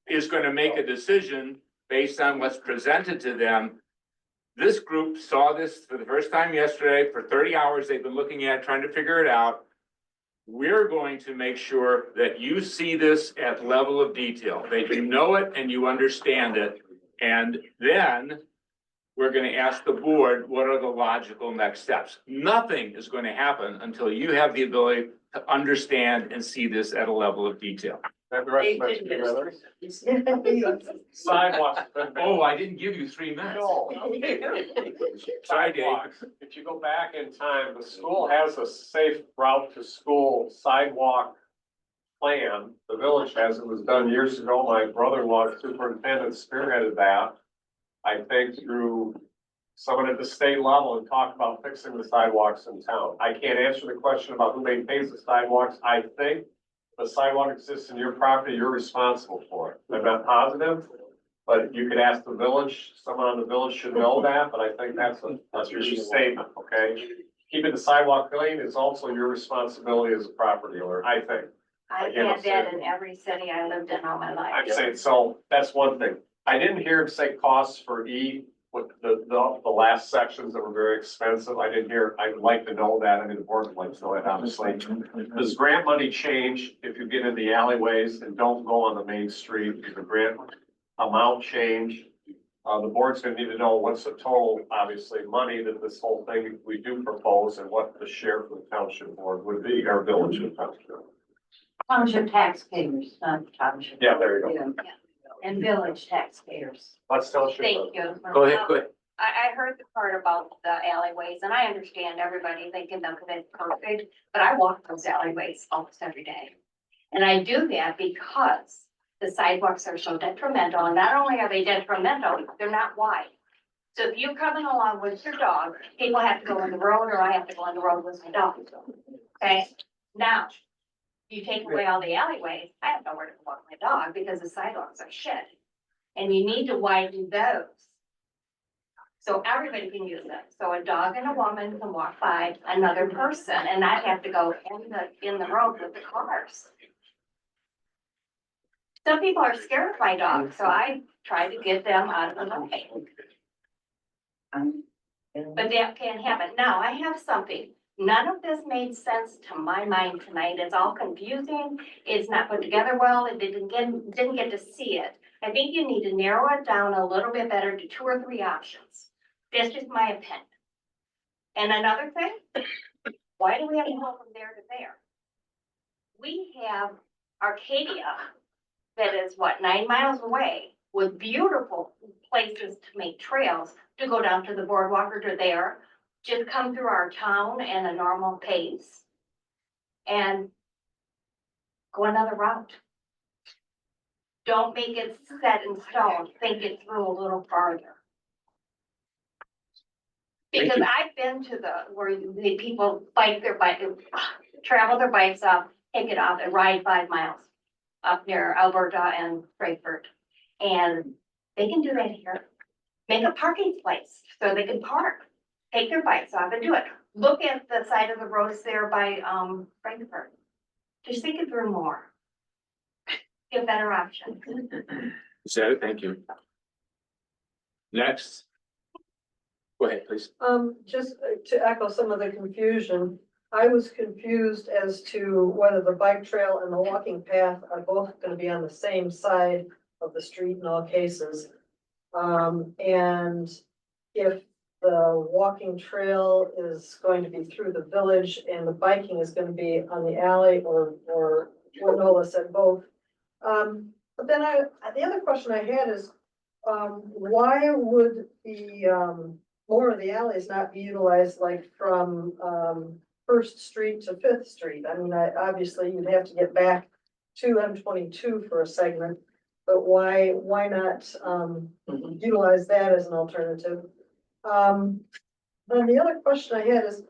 is gonna make a decision based on what's presented to them. This group saw this for the first time yesterday. For 30 hours, they've been looking at it, trying to figure it out. We're going to make sure that you see this at level of detail, that you know it and you understand it. And then we're gonna ask the board, what are the logical next steps? Nothing is going to happen until you have the ability to understand and see this at a level of detail.
Have the rest of my speech, brother. Sidewalks.
Oh, I didn't give you 3 minutes.
No.
Sorry, Dave.
Sidewalks. If you go back in time, the school has a safe route to school sidewalk plan. The village has, it was done years ago. My brother-in-law, superintendent, spearheaded that. I think through someone at the state level and talked about fixing the sidewalks in town. I can't answer the question about who maintains the sidewalks. I think the sidewalk exists in your property, you're responsible for it. I'm not positive, but you could ask the village, someone on the village should know that, but I think that's your statement, okay? Keeping the sidewalk clean is also your responsibility as a property owner, I think.
I've had that in every city I lived in all my life.
I'm saying, so that's one thing. I didn't hear him say costs for with the last sections that were very expensive. I didn't hear, I'd like to know that. I mean, the board would like to know that, obviously. Does grant money change if you get in the alleyways and don't go on the main street? Does the grant amount change? The board's gonna need to know what's the total, obviously, money that this whole thing we do propose and what the share for the township board would be, our village and township.
Township taxpayers, not township.
Yeah, there you go.
Yeah. And village taxpayers.
Let's township.
Thank you.
Go ahead, go ahead.
I heard the part about the alleyways, and I understand everybody thinking that it's perfect, but I walk those alleyways almost every day. And I do that because the sidewalks are so detrimental, and not only are they detrimental, they're not wide. So if you're coming along with your dog, people have to go in the road, or I have to go in the road with my dog. Okay, now, you take away all the alleyways, I have nowhere to walk my dog because the sidewalks are shit. And you need to widen those. So everybody can use them. So a dog and a woman can walk by another person and not have to go in the road with the cars. Some people are scared of my dog, so I try to get them out of the way. But that can't happen. Now, I have something. None of this made sense to my mind tonight. It's all confusing. It's not put together well. It didn't get to see it. I think you need to narrow it down a little bit better to 2 or 3 options. That's just my opinion. And another thing, why do we have to go from there to there? We have Arcadia that is 9 miles away with beautiful places to make trails to go down to the boardwalk or to there. Just come through our town in a normal pace and go another route. Don't make it set in stone. Think it through a little farther. Because I've been to where the people travel their bikes up, take it off and ride 5 miles up near Alberta and Frankfurt. And they can do that here. Make a parking place so they can park. Take their bikes off and do it. Look at the side of the roads there by Frankfurt. Just think it through more. Get better options.
Said it, thank you. Next. Go ahead, please.
Just to echo some of the confusion, I was confused as to whether the bike trail and the walking path are both gonna be on the same side of the street in all cases. And if the walking trail is going to be through the village and the biking is gonna be on the alley or Nola said both. But then the other question I had is, why would the, more of the alleys not be utilized like from, First Street to Fifth Street? I mean, obviously you'd have to get back to M22 for a segment, but why not, utilize that as an alternative? Then the other question I had is,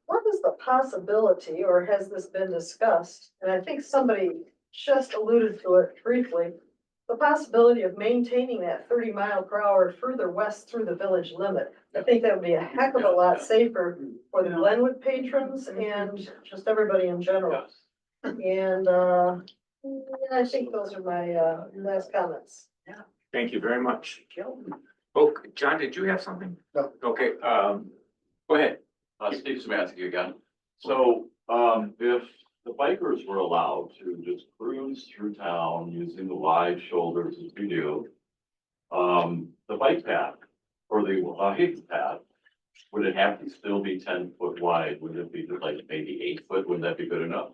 what is the possibility, or has this been discussed? And I think somebody just alluded to it briefly, the possibility of maintaining that 30-mile-per-hour further west through the village limit. I think that would be a heck of a lot safer for the Glenwood patrons and just everybody in general. And, I think those are my, last comments.
Thank you very much. Oh, John, did you have something?
No.
Okay, go ahead.
Steve Samansky again. So, if the bikers were allowed to just cruise through town using the wide shoulders as we do, the bike path or the Higgs path, would it have to still be 10 foot wide? Would it be like maybe 8 foot? Wouldn't that be good enough?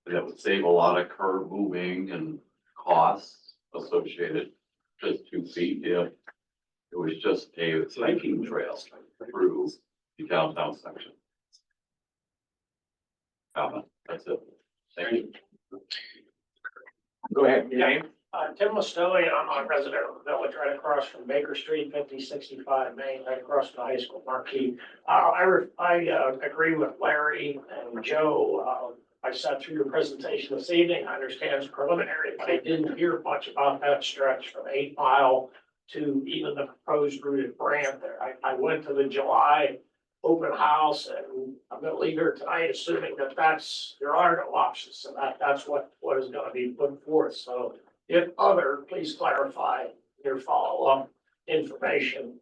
That would save a lot of curb moving and costs associated, just 2 feet if it was just a hiking trail through the downtown section. That's it. Thank you.
Go ahead, your name?
Tim Mostoy, I'm a resident of the village right across from Baker Street, 5065 Main, right across from the high school marquee. I agree with Larry and Joe. I sat through your presentation this evening. I understand it's preliminary, but I didn't hear much about that stretch from 8 Mile to even the proposed route at Brant there. I went to the July open house and I'm gonna leave here tonight assuming that there are no options. So that's what is gonna be put forth. So if other, please clarify your follow-up information.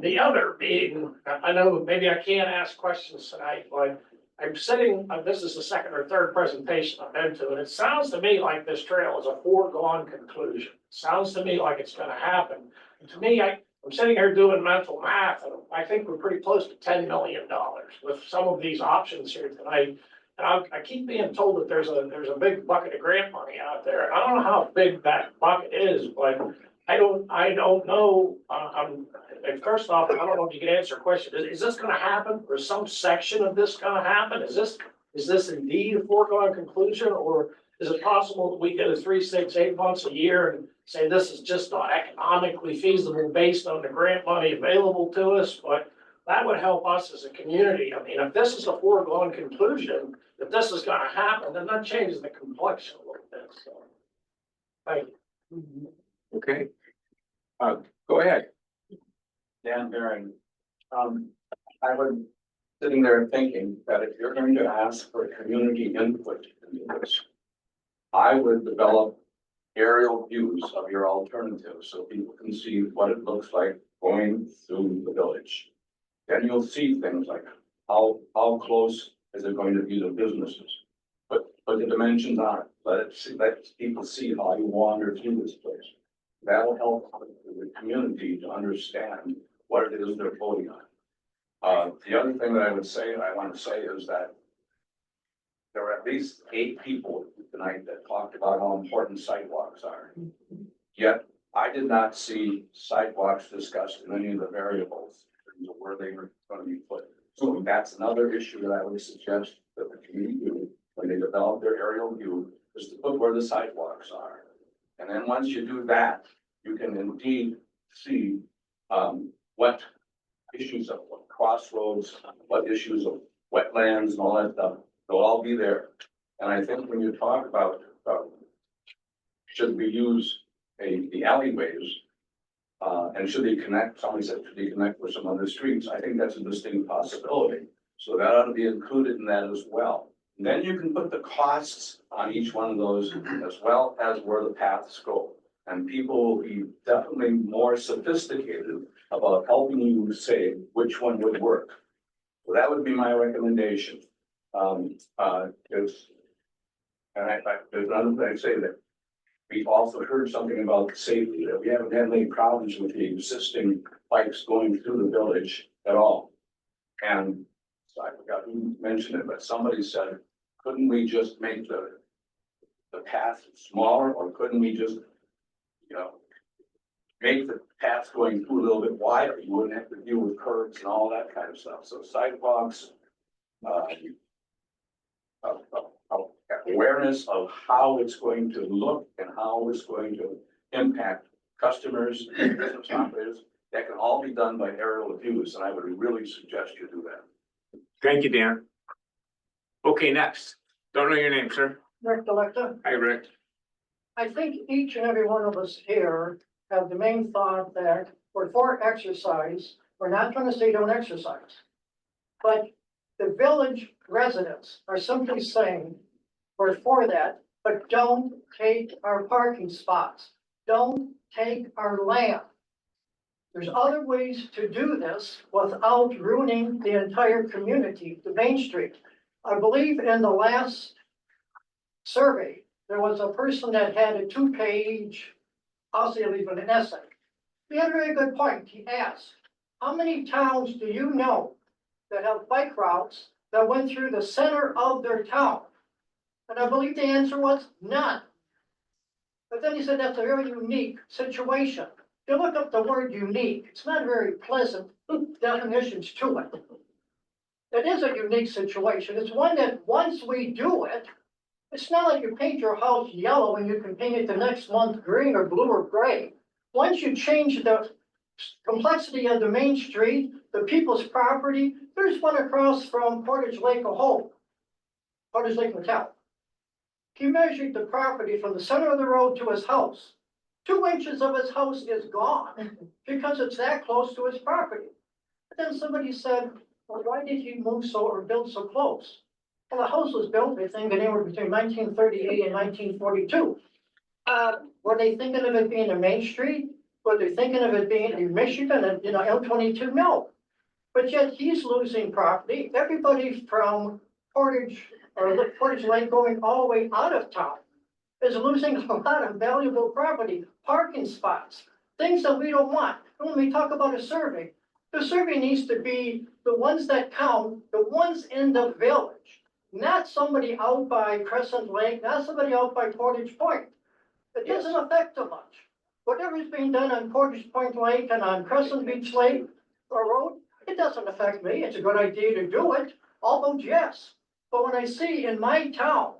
The other being, I know maybe I can't ask questions tonight, but I'm sitting, this is the second or third presentation I've been to, and it sounds to me like this trail is a foregone conclusion. Sounds to me like it's gonna happen. And to me, I'm sitting here doing mental math, and I think we're pretty close to $10 million with some of these options here tonight. And I keep being told that there's a big bucket of grant money out there. I don't know how big that bucket is, but I don't know, and first off, I don't know if you can answer a question. Is this gonna happen? Or is some section of this gonna happen? Is this indeed a foregone conclusion? Or is it possible that we get a 3, 6, 8 months a year and say this is just not economically feasible based on the grant money available to us? But that would help us as a community. I mean, if this is a foregone conclusion, if this is gonna happen, then that changes the complexion a little bit, so. Thank you.
Okay. Go ahead.
Dan Barron. I was sitting there thinking that if you're going to ask for community input into this, I would develop aerial views of your alternatives so people can see what it looks like going through the village. Then you'll see things like how close is it going to be to businesses? Put the dimensions on it. Let people see how you wander through this place. That'll help the community to understand what it is they're voting on. The other thing that I want to say is that there were at least 8 people tonight that talked about how important sidewalks are. Yet I did not see sidewalks discussed in any of the variables in terms of where they were going to be put. So that's another issue that I would suggest that the community do when they develop their aerial view, is to put where the sidewalks are. And then once you do that, you can indeed see what issues of crossroads, what issues of wetlands and all that stuff, they'll all be there. And I think when you talk about should we use the alleyways and should they connect, somebody said, should they connect with some other streets? I think that's a distinct possibility. So that ought to be included in that as well. And then you can put the costs on each one of those as well as where the paths go. And people will be definitely more sophisticated about helping you say which one would work. So that would be my recommendation. There's another thing I say that we've also heard something about safety, that we haven't had any problems with the existing bikes going through the village at all. And so I forgot who mentioned it, but somebody said, couldn't we just make the path smaller, or couldn't we just, make the path going through a little bit wider? You wouldn't have to deal with curbs and all that kind of stuff. So sidewalks, awareness of how it's going to look and how it's going to impact customers, business operators, that can all be done by aerial views, and I would really suggest you do that.
Thank you, Dan. Okay, next. Don't know your name, sir.
Rick Delecta.
Hi, Rick.
I think each and every one of us here have the main thought that we're for exercise. We're not trying to say don't exercise. But the village residents are simply saying, we're for that, but don't take our parking spots. Don't take our land. There's other ways to do this without ruining the entire community, the Main Street. I believe in the last survey, there was a person that had a 2-page, I'll say even an essay. He had a very good point. He asked, how many towns do you know that have bike routes that went through the center of their town? And I believe the answer was none. But then he said that's a very unique situation. If you look up the word unique, it's not very pleasant definitions to it. It is a unique situation. It's one that once we do it, it's not like you paint your house yellow and you can paint it the next month green or blue or gray. Once you change the complexity of the Main Street, the people's property, there's one across from Portage Lake of Hope, Portage Lake Motel. He measured the property from the center of the road to his house. 2 inches of his house is gone because it's that close to his property. But then somebody said, well, why did he move so or build so close? Well, the house was built, I think, anywhere between 1938 and 1942. Were they thinking of it being a Main Street? Were they thinking of it being in Michigan and, M22? No. But yet he's losing property. Everybody from Portage Lake going all the way out of town is losing a lot of valuable property, parking spots, things that we don't want. And when we talk about a survey, the survey needs to be the ones that count, the ones in the village, not somebody out by Crescent Lake, not somebody out by Portage Point. It doesn't affect them much.
whatever's being done on Portage Point Lake and on Crescent Beach Lake or Road, it doesn't affect me. It's a good idea to do it. I'll vote yes. But when I see in my town,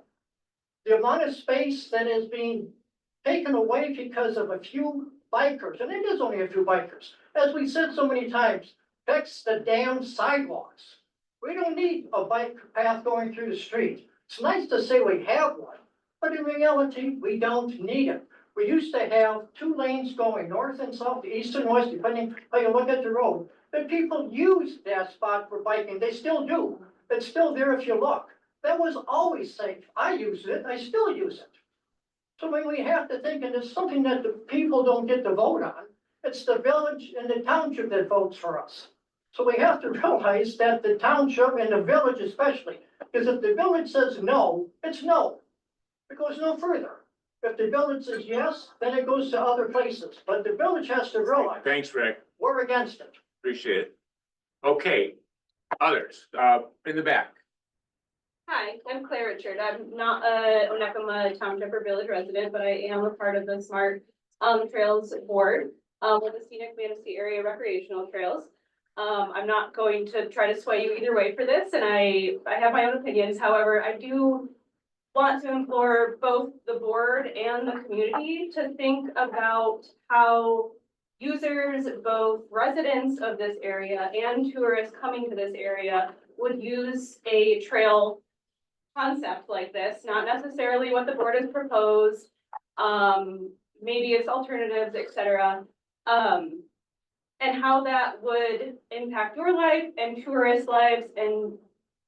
the amount of space that is being taken away because of a few bikers, and it is only a few bikers, as we said so many times, fix the damn sidewalks. We don't need a bike path going through the street. It's nice to say we have one, but in reality, we don't need it. We used to have 2 lanes going north and south, east and west, depending how you look at the road. But people use that spot for biking. They still do. It's still there if you look. That was always safe. I use it. I still use it. So when we have to think, and it's something that the people don't get to vote on, it's the village and the township that votes for us. So we have to realize that the township and the village especially, because if the village says no, it's no. It goes no further. If the village says yes, then it goes to other places. But the village has to realize
Thanks, Rick.
we're against it.
Appreciate it. Okay, others, in the back.
Hi, I'm Claire Richard. I'm not a Onekama Township or Village resident, but I am a part of the Smart Trails Board with the Scenic Manistee Area Recreational Trails. I'm not going to try to sway you either way for this, and I have my own opinions. However, I do want to implore both the board and the community to think about how users, both residents of this area and tourists coming to this area, would use a trail concept like this, not necessarily what the board has proposed, maybe it's alternatives, etc. And how that would impact your life and tourist lives, and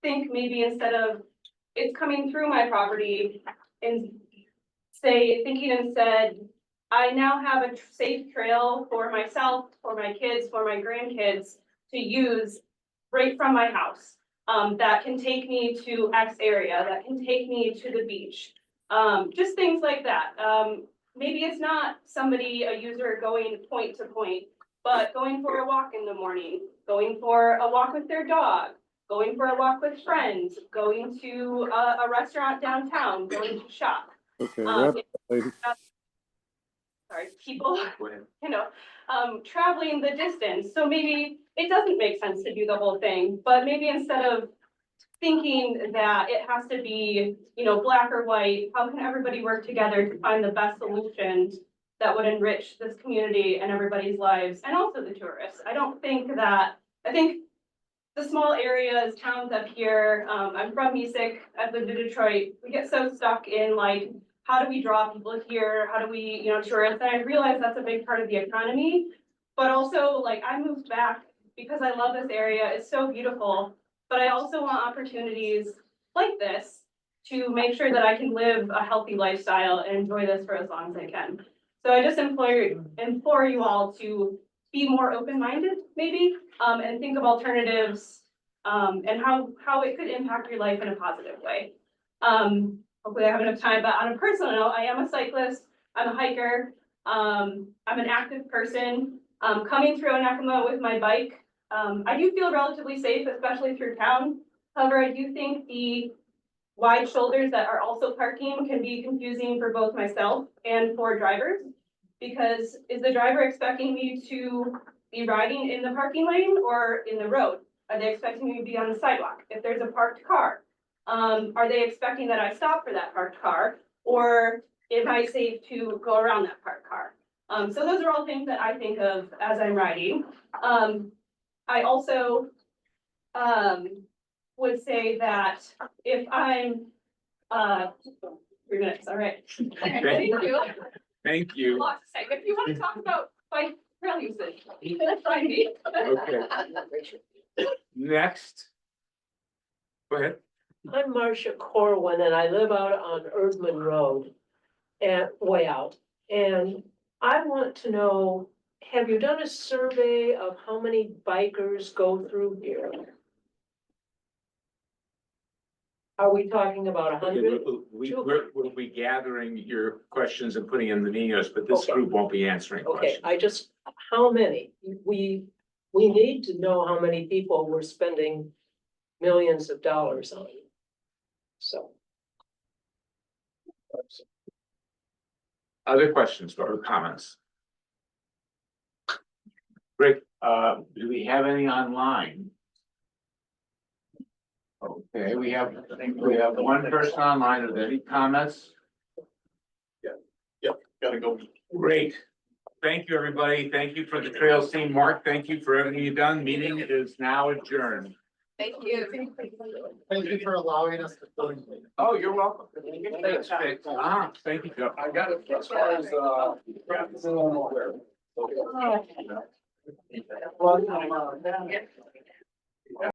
think maybe instead of it's coming through my property, and thinking instead, I now have a safe trail for myself, for my kids, for my grandkids to use right from my house. That can take me to X area, that can take me to the beach. Just things like that. Maybe it's not somebody, a user going point to point, but going for a walk in the morning, going for a walk with their dog, going for a walk with friends, going to a restaurant downtown, going to shop.
Okay,
Sorry, people, traveling the distance. So maybe it doesn't make sense to do the whole thing, but maybe instead of thinking that it has to be, black or white, how can everybody work together to find the best solution that would enrich this community and everybody's lives, and also the tourists? I think the small areas, towns up here, I'm from Music, I've lived in Detroit, we get so stuck in like, how do we draw people here? How do we, tourists? And I realize that's a big part of the economy, but also like I moved back because I love this area. It's so beautiful, but I also want opportunities like this to make sure that I can live a healthy lifestyle and enjoy this for as long as I can. So I just implore you all to be more open-minded maybe, and think of alternatives, and how it could impact your life in a positive way. Hopefully I have enough time, but on a personal note, I am a cyclist, I'm a hiker, I'm an active person, coming through Onekama with my bike. I do feel relatively safe, especially through town. However, I do think the wide shoulders that are also parking can be confusing for both myself and for drivers. Because is the driver expecting me to be riding in the parking lane or in the road? Are they expecting me to be on the sidewalk? If there's a parked car, are they expecting that I stop for that parked car? Or am I safe to go around that parked car? So those are all things that I think of as I'm riding. I also would say that if I'm 3 minutes, all right. Thank you.
Thank you.
A lot to say. If you want to talk about bike trail usage, that's fine.
Okay. Next. Go ahead.
I'm Marcia Corwin and I live out on Erdman Road and way out. And I want to know, have you done a survey of how many bikers go through here? Are we talking about 100?
We'll be gathering your questions and putting in the meetings, but this
Okay.
group won't be answering
Okay,
questions.
how many? We need to know how many people we're spending millions of dollars on. So.
Other questions or comments? Rick, do we have any online? Okay, we have one person online. Are there any comments?
Gotta go.
Great. Thank you, everybody. Thank you for the trails team. Mark, thank you for everything you've done. Meeting is now adjourned.
Thank you.
Thank you for allowing us to.
Oh, you're welcome. Thanks, Vic. Thank you, Joe.
I got it as far as,
Oh.